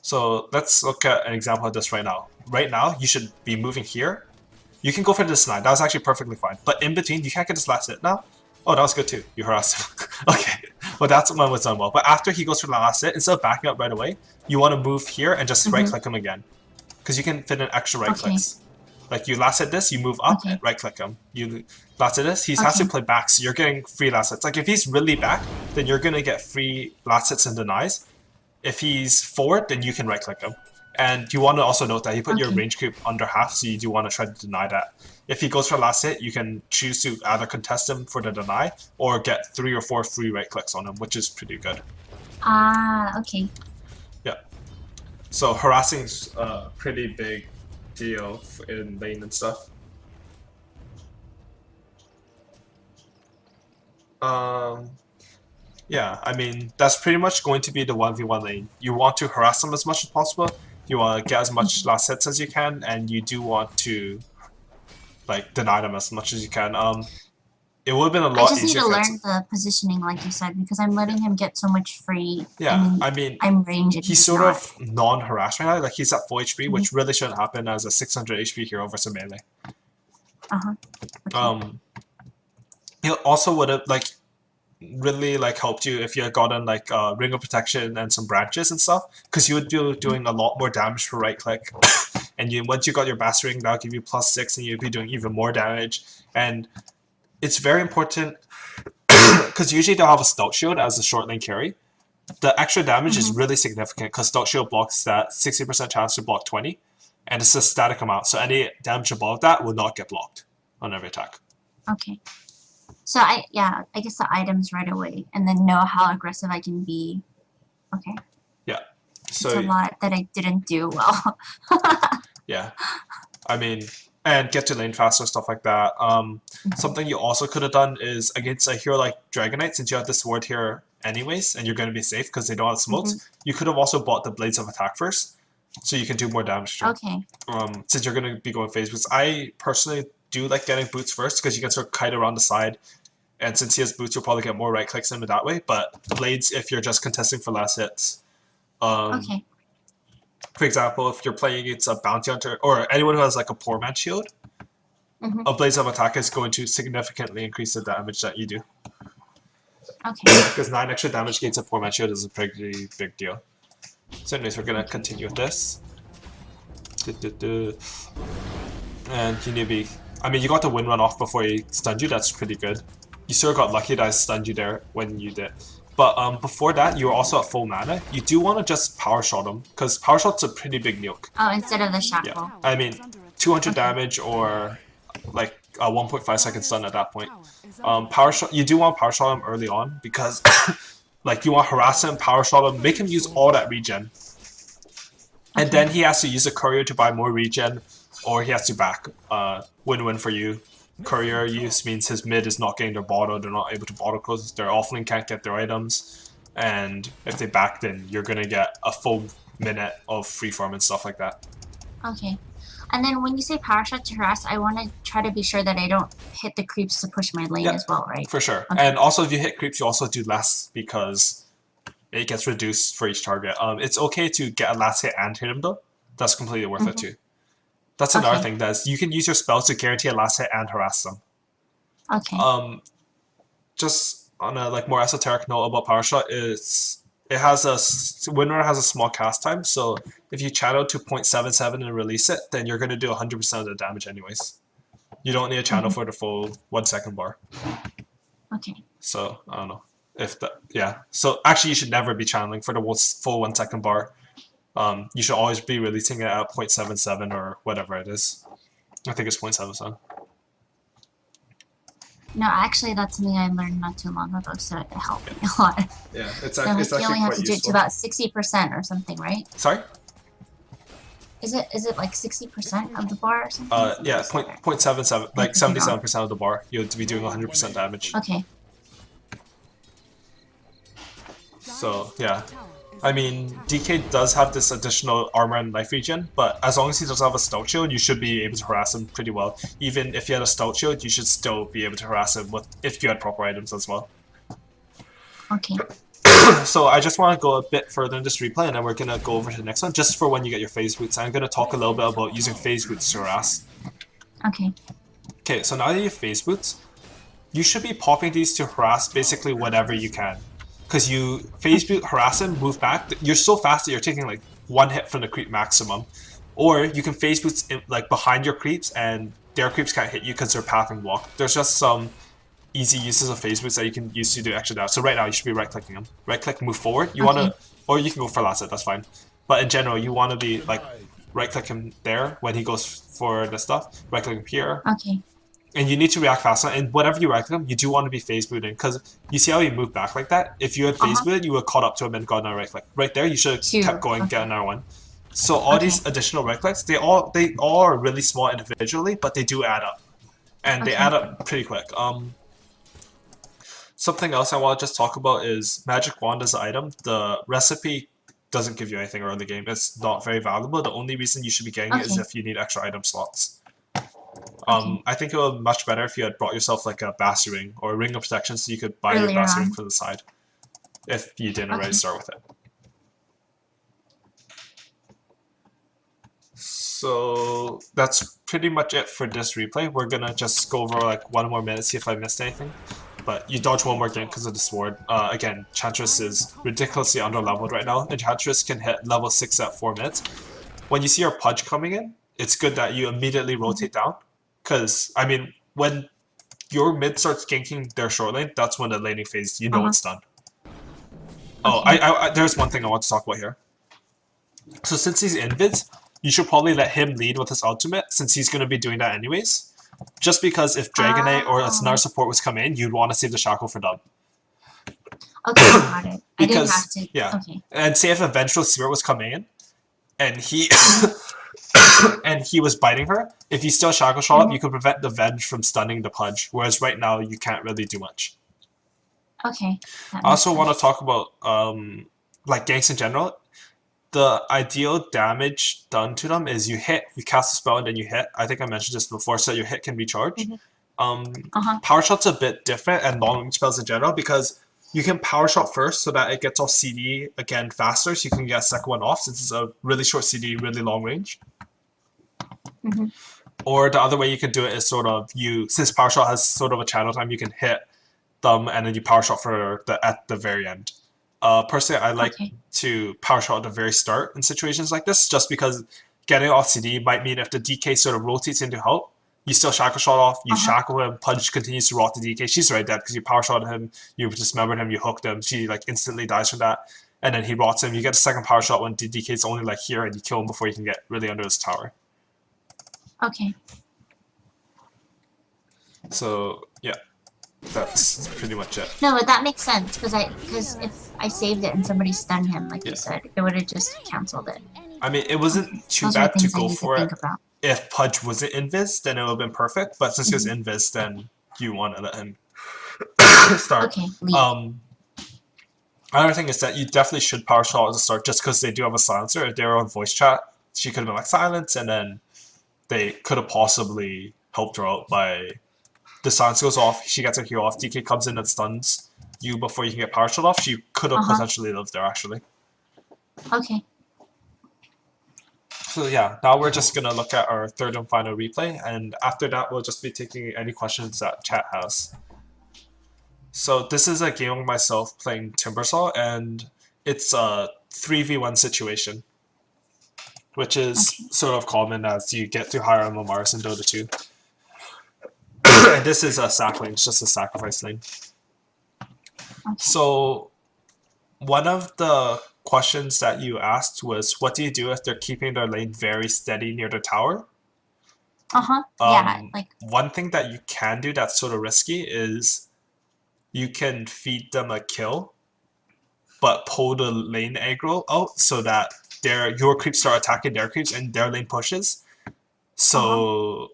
Speaker 2: So let's look at an example of this right now. Right now, you should be moving here. You can go for this 9. That was actually perfectly fine. But in between, you can't get this last hit now. Oh, that was good too. You harassed him. Okay. But that's when it's done well. But after he goes for the last hit, instead of backing up right away, you want to move here and just right-click him again. Because you can fit in extra right-clicks. Like you last hit this, you move up and right-click him. You last hit this, he has to play back, so you're getting free last hits. Like if he's really back, then you're going to get free last hits and denies. If he's forward, then you can right-click him. And you want to also note that he put your range creep under half, so you do want to try to deny that. If he goes for last hit, you can choose to either contest him for the deny or get 3 or 4 free right clicks on him, which is pretty good.
Speaker 1: Okay.
Speaker 2: Yeah. So harassing's a pretty big deal in lane and stuff. Yeah, I mean, that's pretty much going to be the 1v1 lane. You want to harass them as much as possible. You want to get as much last hits as you can, and you do want to like deny them as much as you can. It would have been a lot easier.
Speaker 1: I just need to learn the positioning, like you said, because I'm letting him get so much free.
Speaker 2: Yeah, I mean
Speaker 1: I'm ranging.
Speaker 2: He's sort of non-harassed right now. Like he's at full HP, which really shouldn't happen as a 600 HP hero versus melee.
Speaker 1: Okay.
Speaker 2: He also would have like really like helped you if you had gotten like ring of protection and some branches and stuff, because you would be doing a lot more damage for right click, and once you got your bass ring, that'll give you +6 and you'd be doing even more damage. And it's very important because usually they'll have a stealth shield as a short lane carry. The extra damage is really significant because stealth shield blocks that 60% chance to block 20, and it's a static amount, so any damage above that will not get blocked on every attack.
Speaker 1: Okay. So I guess the items right away, and then know how aggressive I can be. Okay.
Speaker 2: Yeah. So
Speaker 1: it's a lot that I didn't do well.
Speaker 2: Yeah. I mean, and get to lane faster, stuff like that. Something you also could have done is against a hero like Dragonite, since you have this ward here anyways, and you're going to be safe because they don't have smokes, you could have also bought the Blades of Attack first, so you can do more damage to
Speaker 1: Okay.
Speaker 2: since you're going to be going phase boots. I personally do like getting boots first because you can sort of kite around the side, and since he has boots, you'll probably get more right clicks in that way. But Blades, if you're just contesting for last hits.
Speaker 1: Okay.
Speaker 2: For example, if you're playing against a bounty hunter or anyone who has like a poor man shield, a Blades of Attack is going to significantly increase the damage that you do.
Speaker 1: Okay.
Speaker 2: Because 9 extra damage against a poor man shield is a pretty big deal. So anyways, we're going to continue with this. And you need to be... I mean, you got the wind run off before he stunned you. That's pretty good. You sort of got lucky that I stunned you there when you did. But before that, you were also at full mana. You do want to just power shot him, because power shot's a pretty big nuke.
Speaker 1: Oh, instead of the shackle.
Speaker 2: Yeah, I mean, 200 damage or like a 1.5 second stun at that point. Power shot. You do want to power shot him early on because, like, you want to harass him, power shot him, make him use all that regen, and then he has to use a courier to buy more regen, or he has to back. Win-win for you. Courier use means his mid is not getting their bottle, they're not able to bottle close, their offlane can't get their items, and if they back, then you're gonna get a full minute of free farm and stuff like that.
Speaker 1: Okay. And then when you say power shot to harass, I want to try to be sure that I don't hit the creeps to push my lane as well, right?
Speaker 2: For sure.
Speaker 1: Okay.
Speaker 2: And also if you hit creeps, you also do less because it gets reduced for each target. It's okay to get a last hit and hit him though. That's completely worth it too. That's another thing, that is you can use your spells to guarantee a last hit and harass them.
Speaker 1: Okay.
Speaker 2: Just on a like more esoteric note about power shot, is it has a Winrunner has a small cast time, so if you channel to 0.77 and release it, then you're going to do 100% of the damage anyways. You don't need a channel for the full 1 second bar.
Speaker 1: Okay.
Speaker 2: So I don't know if that. Yeah. So actually, you should never be channeling for the full 1 second bar. You should always be releasing it at 0.77 or whatever it is. I think it's 0.77.
Speaker 1: No, actually, that's something I learned not too long ago, so it helped me a lot.
Speaker 2: Yeah, it's
Speaker 1: So
Speaker 2: actually
Speaker 1: you only have to do it
Speaker 2: useful.
Speaker 1: to about 60% or something, right?
Speaker 2: Sorry?
Speaker 1: Is it like 60% of the bar or something?
Speaker 2: Yeah, 0.77, like 77% of the bar. You'll be doing 100% damage.
Speaker 1: Okay.
Speaker 2: So yeah, I mean, DK does have this additional armor and life regen, but as long as he doesn't have a stealth shield, you should be able to harass him pretty well. Even if you had a stealth shield, you should still be able to harass him with if you had proper items as well.
Speaker 1: Okay.
Speaker 2: So I just want to go a bit further in this replay, and then we're going to go over to the next one, just for when you get your phase boots. I'm going to talk a little bit about using phase boots to harass.
Speaker 1: Okay.
Speaker 2: Okay, so now that you have phase boots, you should be popping these to harass basically whatever you can. because you phase boot, harass him, move back. You're so fast that you're taking like 1 hit from the creep maximum. Or you can phase boot like behind your creeps, and their creeps can't hit you because they're pathing walk. There's just some easy uses of phase boots that you can use to do extra damage. So right now you should be right clicking them. Right click, move forward. You want to, or you can go for last hit. That's fine. But in general, you want to be like right click him there when he goes for the stuff. Right click him here.
Speaker 1: Okay.
Speaker 2: And you need to react fast. And whenever you right click him, you do want to be phase booting, because you see how he moved back like that. If you had phase booted, you would have caught up to him and got another right click. Right there, you should have kept going, get another one. So all these additional right clicks, they all are really small individually, but they do add up, and they add up pretty quick. Something else I want to just talk about is Magic Wand as an item. The recipe doesn't give you anything early game. It's not very valuable. The only reason you should be getting it is if you need extra item slots. I think it would be much better if you had brought yourself like a Bassy Ring or a Ring of Protection, so you could buy your Bassy Ring for the side if you didn't already start with it. So that's pretty much it for this replay. We're gonna just go over like 1 more minute, see if I missed anything. But you dodge 1 more game because of the sword. Again, Chantress is ridiculously under-leveled right now. Enchantress can hit level 6 at 4 minutes. When you see your Pudge coming in, it's good that you immediately rotate down. Because, I mean, when your mid starts ganking their short lane, that's when the laning phase, you know it's done. Oh, there's one thing I want to talk about here. So since he's invids, you should probably let him lead with his ultimate, since he's going to be doing that anyways. Just because if Dragonite or another support was coming in, you'd want to save the Shackle for dub.
Speaker 1: Okay, got it.
Speaker 2: Because,
Speaker 1: I didn't have to.
Speaker 2: Yeah.
Speaker 1: Okay.
Speaker 2: And say if a Vengeful Spirit was coming in, and he and he was biting her, if you still Shackle Shot up, you could prevent the Venge from stunning the Pudge, whereas right now you can't really do much.
Speaker 1: Okay.
Speaker 2: I also want to talk about like ganks in general. The ideal damage done to them is you hit, you cast a spell, and then you hit. I think I mentioned this before, so your hit can recharge. Power Shot's a bit different, and long range spells in general, because you can Power Shot first so that it gets off CD again faster, so you can get a second one off, since it's a really short CD, really long range. Or the other way you can do it is sort of since Power Shot has sort of a channel time, you can hit them and then you Power Shot for at the very end. Personally, I like to Power Shot at the very start in situations like this, just because getting off CD might mean if the DK sort of rotates into help, you still Shackle Shot off, you Shackle him, Pudge continues to rot the DK, she's already dead because you Power Shot him, you dismembered him, you hooked him, she like instantly dies from that, and then he rots him, you get a second Power Shot when the DK is only like here, and you kill him before you can get really under his tower.
Speaker 1: Okay.
Speaker 2: So, yeah. That's pretty much it.
Speaker 1: No, but that makes sense, because if I saved it and somebody stunned him, like you said, it would have just canceled it.
Speaker 2: I mean, it wasn't too bad to go for it. If Pudge wasn't invis, then it would have been perfect. But since he was invis, then you want to let him start.
Speaker 1: Okay.
Speaker 2: Another thing is that you definitely should Power Shot at the start, just because they do have a silencer. If they were on voice chat, she could have been like silence, and then they could have possibly helped her out by the silence goes off, she gets her heal off, DK comes in and stuns you before you can get Power Shot off. She could have potentially lived there, actually.
Speaker 1: Okay.
Speaker 2: So yeah, now we're just going to look at our third and final replay, and after that we'll just be taking any questions that chat has. So this is a game of myself playing Timbersaw, and it's a 3v1 situation, which is sort of common as you get to higher MMRs in Dota 2. And this is a sack lane, it's just a sacrifice lane. So one of the questions that you asked was, what do you do if they're keeping their lane very steady near the tower?
Speaker 1: Yeah, like
Speaker 2: one thing that you can do that's sort of risky is you can feed them a kill, but pull the lane aggro out so that your creeps start attacking their creeps and their lane pushes. So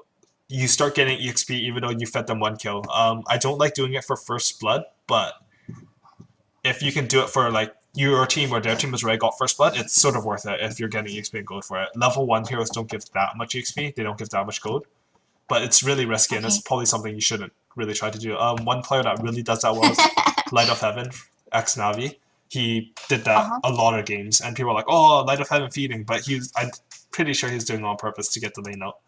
Speaker 2: you start getting EXP even though you fed them 1 kill. I don't like doing it for first blood, but if you can do it for like your team or their team has already got first blood, it's sort of worth it if you're getting EXP and gold for it. Level 1 heroes don't give that much EXP, they don't give that much gold. But it's really risky, and it's probably something you shouldn't really try to do. One player that really does that well is Light of Heaven, ex-Navi. He did that a lot of games, and people are like, oh, Light of Heaven feeding, but I'm pretty sure he's doing it on purpose to get the lane out.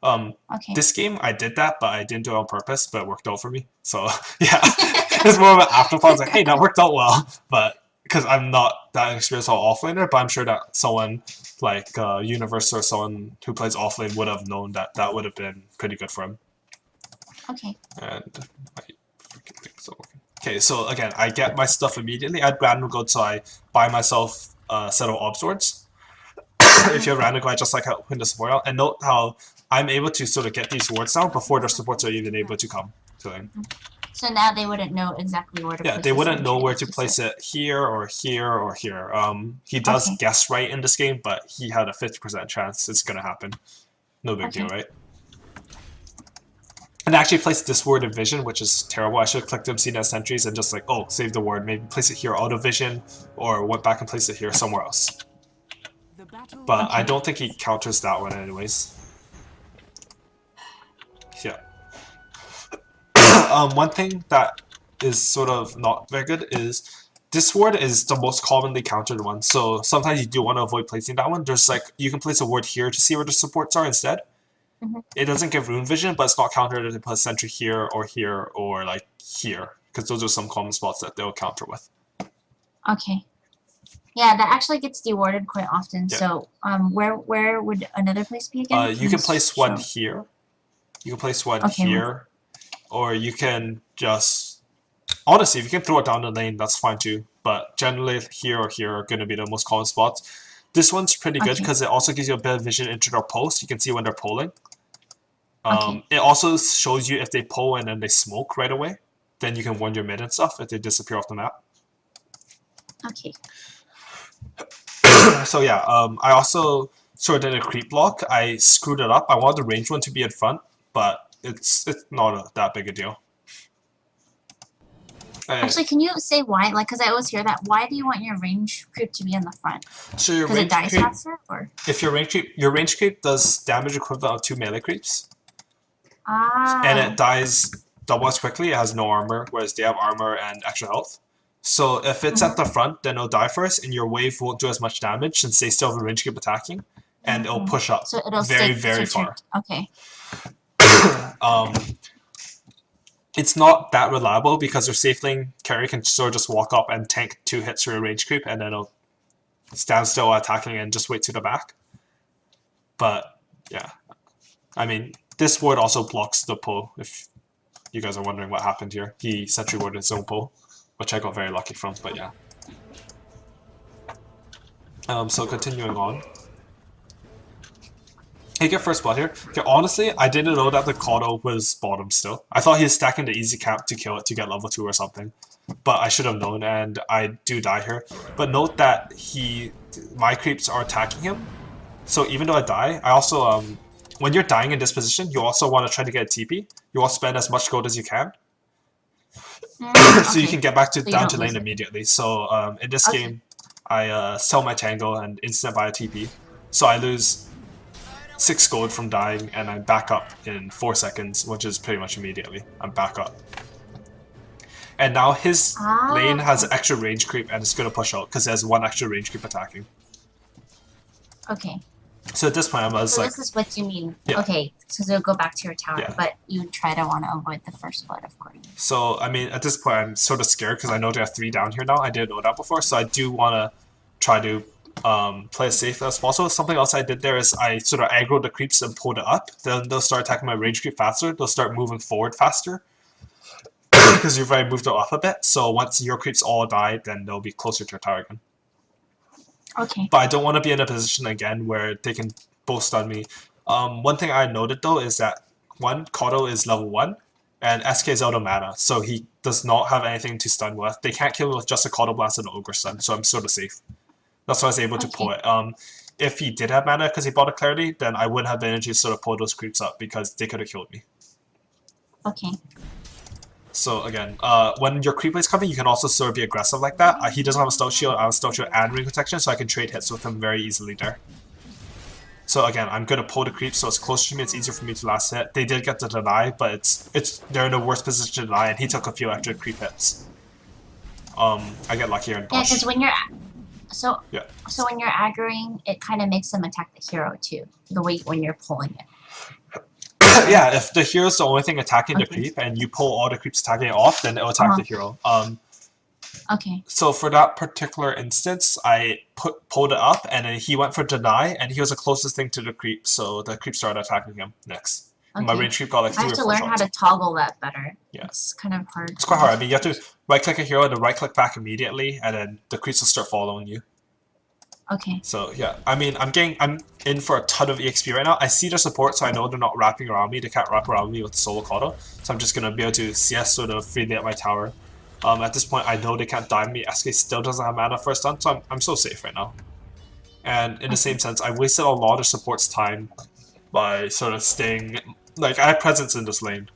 Speaker 1: Okay.
Speaker 2: This game I did that, but I didn't do it on purpose, but it worked out for me. So yeah, it's more of an afterthought. It's like, hey, that worked out well, but because I'm not that experienced on offlaner, but I'm sure that someone like Universe or someone who plays offlane would have known that that would have been pretty good for him.
Speaker 1: Okay.
Speaker 2: And I freaking think so. Okay, so again, I get my stuff immediately. I had random gold, so I buy myself a set of orb swords. If you have random gold, I just like how in the support out. And note how I'm able to sort of get these wards down before their supports are even able to come to them.
Speaker 1: So now they wouldn't know exactly where to
Speaker 2: Yeah,
Speaker 1: place
Speaker 2: they
Speaker 1: the
Speaker 2: wouldn't know
Speaker 1: sentry,
Speaker 2: where to
Speaker 1: you
Speaker 2: place
Speaker 1: said.
Speaker 2: it here or here or here. He does
Speaker 1: Okay.
Speaker 2: guess right in this game, but he had a 50% chance it's gonna happen. No big deal,
Speaker 1: Okay.
Speaker 2: right? And I actually placed this word in vision, which is terrible. I should have clicked seen as sentries and just like, oh, save the word, maybe place it here out of vision, or went back and placed it here somewhere else.
Speaker 3: The battle
Speaker 2: But I
Speaker 1: Okay.
Speaker 2: don't think he counters that one anyways. Yeah. One thing that is sort of not very good is this word is the most commonly countered one. So sometimes you do want to avoid placing that one. There's like, you can place a word here to see where the supports are instead.
Speaker 1: Mhm.
Speaker 2: It doesn't give rune vision, but it's not countered to put sentry here or like here, because those are some common spots that they'll counter with.
Speaker 1: Okay. Yeah, that actually gets dewarded quite often.
Speaker 2: Yeah.
Speaker 1: So, where would another place be again?
Speaker 2: You can place one
Speaker 1: show?
Speaker 2: here. You can place one
Speaker 1: Okay,
Speaker 2: here, or you can just honestly, if you can throw it down the lane, that's fine too. But generally, here or here are going to be the most common spots. This one's pretty good
Speaker 1: Okay.
Speaker 2: because it also gives you a bit of vision into their post. You can see when they're polling.
Speaker 1: Okay.
Speaker 2: It also shows you if they pull and then they smoke right away. Then you can warn your mid and stuff if they disappear off the map.
Speaker 1: Okay.
Speaker 2: So yeah, I also sort of did a creep block. I screwed it up. I wanted the range one to be in front, but it's not that big a deal.
Speaker 1: Actually, can you say why? Like, because I always hear that. Why do you want your range creep to be in the front?
Speaker 2: So your
Speaker 1: Because it
Speaker 2: range
Speaker 1: dies
Speaker 2: creep,
Speaker 1: faster, or
Speaker 2: if your range creep does damage equivalent of 2 melee creeps, and it dies double as quickly. It has no armor, whereas they have armor and extra health. So if it's at the front, then it'll die first, and your wave won't do as much damage since they still have a range keep attacking, and it'll push up
Speaker 1: so it'll
Speaker 2: very,
Speaker 1: stay
Speaker 2: very
Speaker 1: centered.
Speaker 2: far.
Speaker 1: Okay.
Speaker 2: It's not that reliable because your safe lane carry can sort of just walk up and tank 2 hits for your range creep, and then it'll stand still attacking and just wait to the back. But yeah, I mean, this ward also blocks the pull. If you guys are wondering what happened here, he sentry warded his own pull, which I got very lucky from. But yeah. So continuing on. He get first blood here. Okay, honestly, I didn't know that the Kato was bottom still. I thought he was stacking the easy camp to kill it to get level 2 or something. But I should have known, and I do die here. But note that my creeps are attacking him. So even though I die, I also, when you're dying in this position, you also want to try to get a TP. You want to spend as much gold as you can. So you can get back to down to lane immediately. So in this game, I sell my Tango and instant buy a TP. So I lose 6 gold from dying, and I'm back up in 4 seconds, which is pretty much immediately. I'm back up. And now his lane has an extra range creep, and it's going to push out because there's 1 extra range creep attacking.
Speaker 1: Okay.
Speaker 2: So at this point, I was
Speaker 1: so
Speaker 2: like...
Speaker 1: this is what you mean.
Speaker 2: Yeah.
Speaker 1: Okay, so they'll go back to your tower,
Speaker 2: Yeah.
Speaker 1: but you try to want to avoid the first blood, of course.
Speaker 2: So, I mean, at this point, I'm sort of scared because I know there are 3 down here now. I didn't know that before, so I do want to try to play as safe as possible. Something else I did there is I sort of aggroed the creeps and pulled it up. Then they'll start attacking my range creep faster. They'll start moving forward faster because you've already moved it up a bit. So once your creeps all die, then they'll be closer to your tower again.
Speaker 1: Okay.
Speaker 2: But I don't want to be in a position again where they can both stun me. One thing I noted though is that Kato is level 1 and SK is out of mana, so he does not have anything to stun with. They can't kill him with just a Kato Blast and an Ogre Stun, so I'm sort of safe. That's why I was able to pull it. If he did have mana because he bought a Clarity, then I wouldn't have the energy to sort of pull those creeps up because they could have killed me.
Speaker 1: Okay.
Speaker 2: So again, when your creep is coming, you can also sort of be aggressive like that. He doesn't have a Stealth Shield, I have a Stealth Shield and Ring Protection, so I can trade hits with him very easily there. So again, I'm going to pull the creep so it's closer to me, it's easier for me to last hit. They did get the deny, but they're in a worse position to deny, and he took a few extra creep hits. I get luckier and
Speaker 1: Yeah,
Speaker 2: push.
Speaker 1: because when you're... So when you're aggroing, it kind of makes them attack the hero too, the way when you're pulling it.
Speaker 2: Yeah, if the hero's the only thing attacking the
Speaker 1: Okay.
Speaker 2: creep and you pull all the creeps attacking it off, then it'll attack the hero.
Speaker 1: Okay.
Speaker 2: So for that particular instance, I pulled it up, and then he went for deny, and he was the closest thing to the creep, so the creep started attacking him next.
Speaker 1: Okay.
Speaker 2: My range creep got like
Speaker 1: I
Speaker 2: 3
Speaker 1: have
Speaker 2: or
Speaker 1: to
Speaker 2: 4
Speaker 1: learn how
Speaker 2: shots.
Speaker 1: to toggle that better.
Speaker 2: Yeah.
Speaker 1: It's kind of hard.
Speaker 2: It's quite hard. I mean, you have to right-click a hero and then right-click back immediately, and then the creeps will start following you.
Speaker 1: Okay.
Speaker 2: So yeah, I mean, I'm in for a ton of EXP right now. I see the support, so I know they're not wrapping around me. They can't wrap around me with the solo Kata, so I'm just gonna be able to CS sort of freely at my tower. At this point, I know they can't dive me. SK still doesn't have mana for a stun, so I'm so safe right now. And in the same sense, I wasted a lot of support's time by sort of staying. Like, I have presence in this lane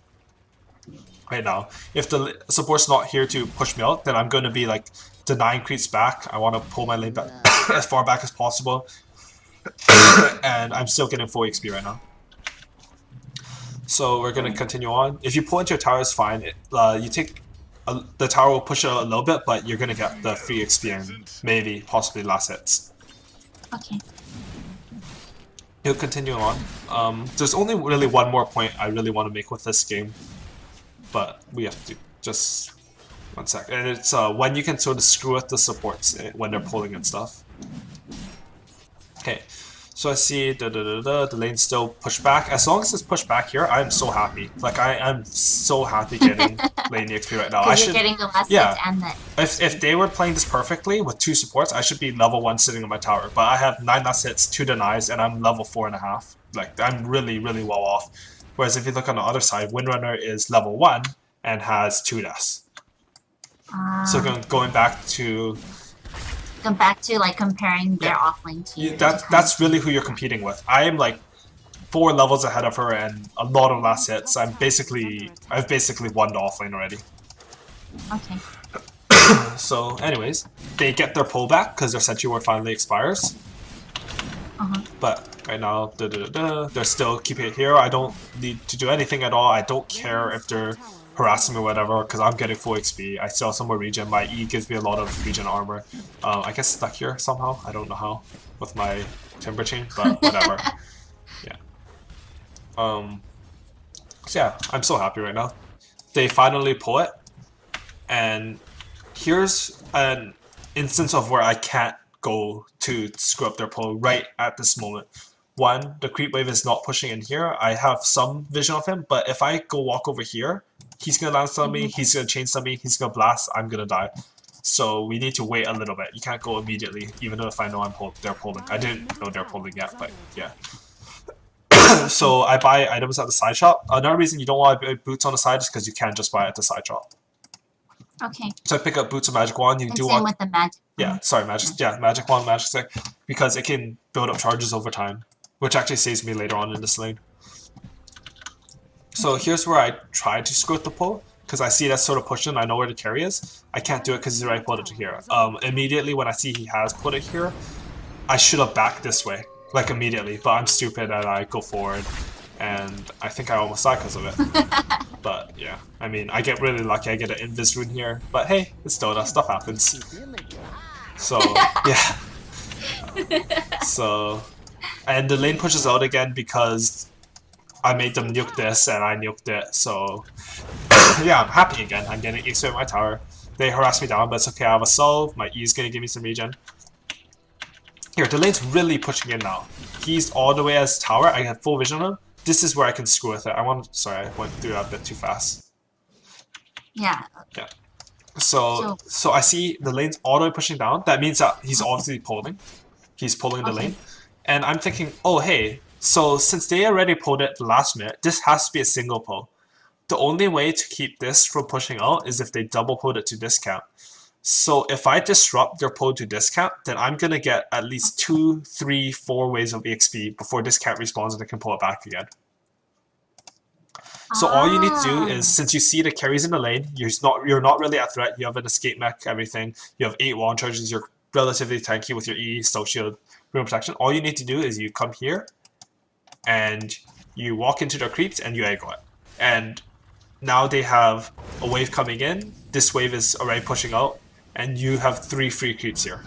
Speaker 2: right now. If the support's not here to push me out, then I'm going to be like denying creeps back. I want to pull my lane back as far back as possible. And I'm still getting full XP right now. So we're going to continue on. If you pull into your tower, it's fine. You take the tower will push it a little bit, but you're going to get the free XP and maybe possibly last hits.
Speaker 1: Okay.
Speaker 2: He'll continue on. There's only really one more point I really want to make with this game, but we have to just 1 sec. And it's when you can sort of screw with the supports when they're pulling and stuff. Okay, so I see the lane still pushed back. As long as it's pushed back here, I'm so happy. Like I'm so happy getting lane XP right now. I should
Speaker 1: getting the last
Speaker 2: yeah.
Speaker 1: hits and the
Speaker 2: If they were playing this perfectly with 2 supports, I should be level 1 sitting on my tower. But I have 9 last hits, 2 denies, and I'm level 4.5. Like, I'm really, really well off. Whereas if you look on the other side, Windrunner is level 1 and has 2 deaths. So going back to
Speaker 1: like comparing their offlane to you.
Speaker 2: that's really who you're competing with. I am like 4 levels ahead of her and a lot of last hits. I've basically won the offlane already.
Speaker 1: Okay.
Speaker 2: So anyways, they get their pullback because their sentry ward finally expires. But right now, they're still keeping it here. I don't need to do anything at all. I don't care if they're harassing me or whatever because I'm getting full XP. I still have some more regen. My E gives me a lot of regen armor. I get stuck here somehow. I don't know how with my timber chain, but whatever. Yeah. So yeah, I'm so happy right now. They finally pull it, and here's an instance of where I can't go to screw up their pull right at this moment. One, the creep wave is not pushing in here. I have some vision of him, but if I go walk over here, he's gonna land stun me, he's gonna chain stun me, he's gonna blast, I'm gonna die. So we need to wait a little bit. You can't go immediately, even though if I know they're pulling. I didn't know they're pulling yet, but yeah. So I buy items at the side shop. Another reason you don't want to buy boots on the side is because you can't just buy it at the side shop.
Speaker 1: Okay.
Speaker 2: So I pick up boots and magic wand. You
Speaker 1: And
Speaker 2: do
Speaker 1: same
Speaker 2: want
Speaker 1: with the magic.
Speaker 2: yeah, sorry, magic wand, magic stick, because it can build up charges over time, which actually saves me later on in this lane. So here's where I try to screw with the pull, because I see that sort of pushing. I know where the carry is. I can't do it because he's already pulled it to here. Immediately when I see he has put it here, I should have backed this way, like immediately. But I'm stupid and I go forward, and I think I almost died because of it. But yeah, I mean, I get really lucky. I get an invis rune here, but hey, it's Dota. Stuff happens. So yeah. So, and the lane pushes out again because I made them nuke this and I nuked it. So yeah, I'm happy again. I'm getting XP in my tower. They harass me down, but it's okay. I have a solve. My E is gonna give me some regen. Here, the lane's really pushing in now. He's all the way as tower. I have full vision on him. This is where I can screw with it. Sorry, I went through that a bit too fast.
Speaker 1: Yeah.
Speaker 2: Yeah. So I see the lane's all the way pushing down. That means that he's obviously pulling. He's pulling the lane. And I'm thinking, oh hey, so since they already pulled it the last minute, this has to be a single pull. The only way to keep this from pushing out is if they double pulled it to discount. So if I disrupt their pull to discount, then I'm gonna get at least 2, 3, 4 waves of EXP before discount respawns and I can pull it back again. So all you need to do is, since you see the carries in the lane, you're not really at threat. You have an escape mech, everything. You have 8 wand charges. You're relatively tanky with your E, Stoke Shield, Rune Protection. All you need to do is you come here, and you walk into their creeps and you aggro it. And now they have a wave coming in. This wave is already pushing out, and you have 3 free creeps here.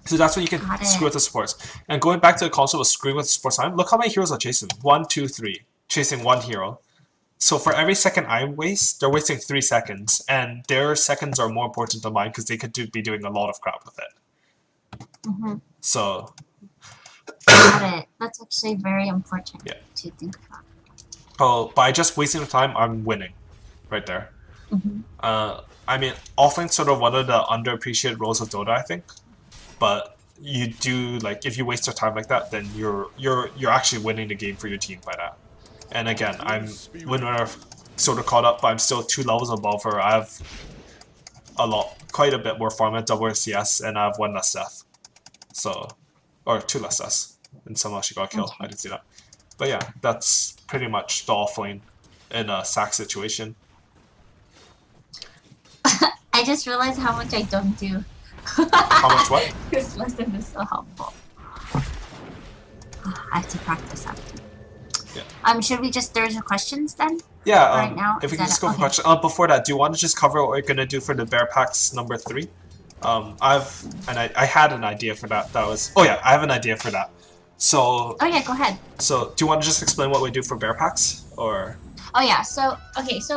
Speaker 2: So that's when you can
Speaker 1: Got it.
Speaker 2: screw with the supports. And going back to the concept of screwing with the supports time, look how many heroes are chasing. 1, 2, 3. Chasing one hero. So for every second I waste, they're wasting 3 seconds. And their seconds are more important than mine because they could be doing a lot of crap with it.
Speaker 1: Mm-hmm.
Speaker 2: So
Speaker 1: Got it. That's actually very important
Speaker 2: Yeah.
Speaker 1: to think about.
Speaker 2: oh, by just wasting the time, I'm winning. Right there.
Speaker 1: Mm-hmm.
Speaker 2: I mean, offlane's sort of one of the underappreciated roles of Dota, I think. But you do, like, if you waste your time like that, then you're actually winning the game for your team by that. And again, I'm winner sort of caught up, but I'm still 2 levels above her. I have quite a bit more farm at double CS, and I have 1 less death. So, or 2 less deaths. And somehow she got killed.
Speaker 1: Okay.
Speaker 2: I didn't see that. But yeah, that's pretty much the offlane in a sack situation.
Speaker 1: I just realized how much I don't do.
Speaker 2: How much what?
Speaker 1: This lesson is so helpful. I have to practice after.
Speaker 2: Yeah.
Speaker 1: Should we just throw some questions then?
Speaker 2: Yeah,
Speaker 1: Right now,
Speaker 2: if we
Speaker 1: is
Speaker 2: can
Speaker 1: that
Speaker 2: just go for
Speaker 1: okay.
Speaker 2: questions. Before that, do you want to just cover what we're going to do for the bear packs number 3? I had an idea for that. I have an idea for that. So,
Speaker 1: Oh yeah, go ahead.
Speaker 2: do you want to just explain what we do for bear packs? Or
Speaker 1: Oh yeah, so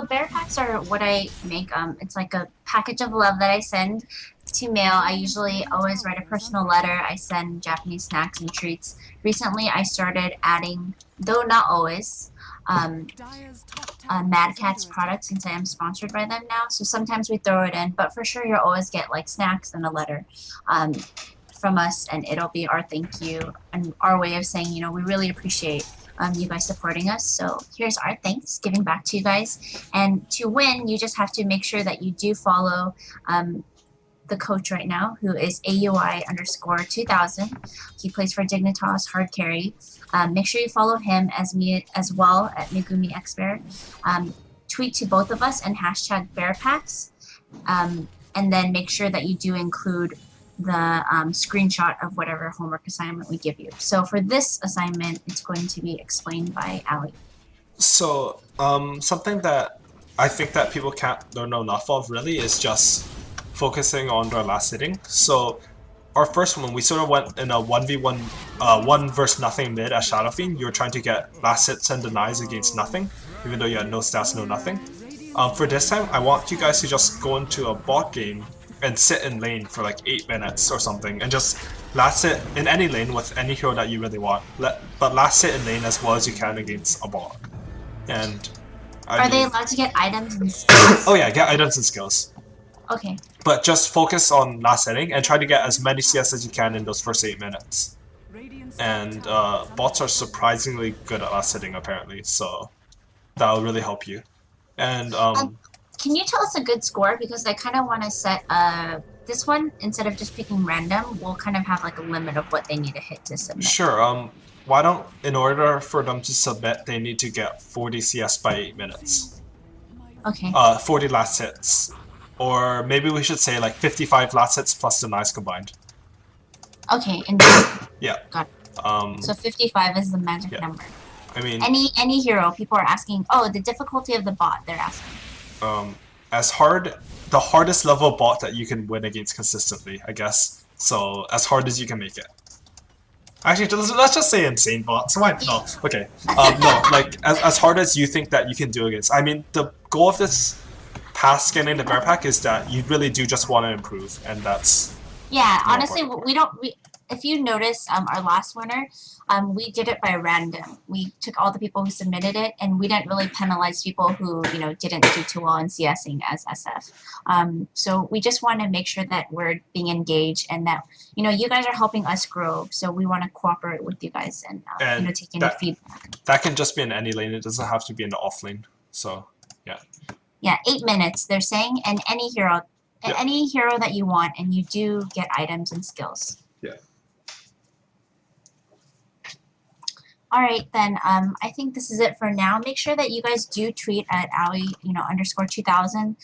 Speaker 1: bear packs are what I make. It's like a package of love that I send to mail. I usually always write a personal letter. I send Japanese snacks and treats. Recently, I started adding, though not always, Mad Catz products since I am sponsored by them now. So sometimes we throw it in, but for sure you'll always get like snacks and a letter from us, and it'll be our thank you and our way of saying, you know, we really appreciate you guys supporting us. So here's our thanks, giving back to you guys. And to win, you just have to make sure that you do follow the coach right now, who is AUI_2000. He plays for Dignitas hard carry. Make sure you follow him as well at megumixbear. Tweet to both of us and hashtag bearpacks. And then make sure that you do include the screenshot of whatever homework assignment we give you. So for this assignment, it's going to be explained by Ali.
Speaker 2: so something that I think that people don't know enough of really is just focusing on their last hitting. So our first one, we sort of went in a 1v1, 1 versus nothing mid at Shadow Fiend. You were trying to get last hits and denies against nothing, even though you had no stats, no nothing. For this time, I want you guys to just go into a bot game and sit in lane for like 8 minutes or something, and just last hit in any lane with any hero that you really want. But last hit in lane as well as you can against a bot. And
Speaker 1: Are they allowed to get items and skills?
Speaker 2: Oh yeah, get items and skills.
Speaker 1: Okay.
Speaker 2: But just focus on last hitting and try to get as many CS as you can in those first 8 minutes. And bots are surprisingly good at last hitting apparently, so that'll really help you. And
Speaker 1: can you tell us a good score? Because I kind of want to set this one, instead of just picking random, we'll kind of have like a limit of what they need to hit to submit.
Speaker 2: Sure. Why don't, in order for them to submit, they need to get 40 CS by 8 minutes.
Speaker 1: Okay.
Speaker 2: 40 last hits. Or maybe we should say like 55 last hits plus denies combined.
Speaker 1: Okay, and
Speaker 2: Yeah.
Speaker 1: got it. So 55 is the magic number.
Speaker 2: I mean,
Speaker 1: Any hero, people are asking, oh, the difficulty of the bot, they're asking.
Speaker 2: the hardest level bot that you can win against consistently, I guess. So as hard as you can make it. Actually, let's just say insane bots. Why? No. Okay. No, like as hard as you think that you can do against. I mean, the goal of this past scanning the bear pack is that you really do just want to improve, and that's.
Speaker 1: Yeah, honestly, if you notice, our last winner, we did it by random. We took all the people who submitted it, and we didn't really penalize people who, you know, didn't do too well in CSing as SF. So we just want to make sure that we're being engaged and that, you know, you guys are helping us grow. So we want to cooperate with you guys and you know, take any feedback.
Speaker 2: That can just be in any lane. It doesn't have to be in the off lane. So, yeah.
Speaker 1: Yeah, 8 minutes, they're saying, and any hero. Any hero that you want, and you do get items and skills.
Speaker 2: Yeah.
Speaker 1: Alright then, I think this is it for now. Make sure that you guys do tweet at Aoi, _ 2000.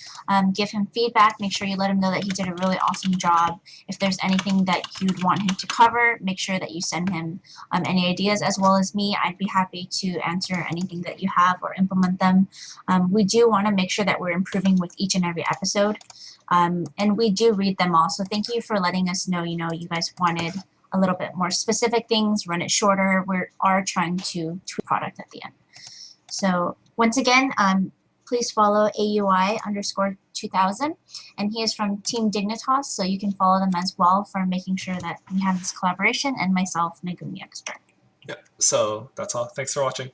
Speaker 1: Give him feedback. Make sure you let him know that he did a really awesome job. If there's anything that you'd want him to cover, make sure that you send him any ideas, as well as me. I'd be happy to answer anything that you have or implement them. We do want to make sure that we're improving with each and every episode. And we do read them all. So thank you for letting us know, you guys wanted a little bit more specific things, run it shorter. We are trying to tweak product at the end. So once again, please follow AUI _ 2000, and he is from Team Dignitas, so you can follow them as well for making sure that we have this collaboration, and myself, megumixbear.
Speaker 2: Yeah, so that's all. Thanks for watching.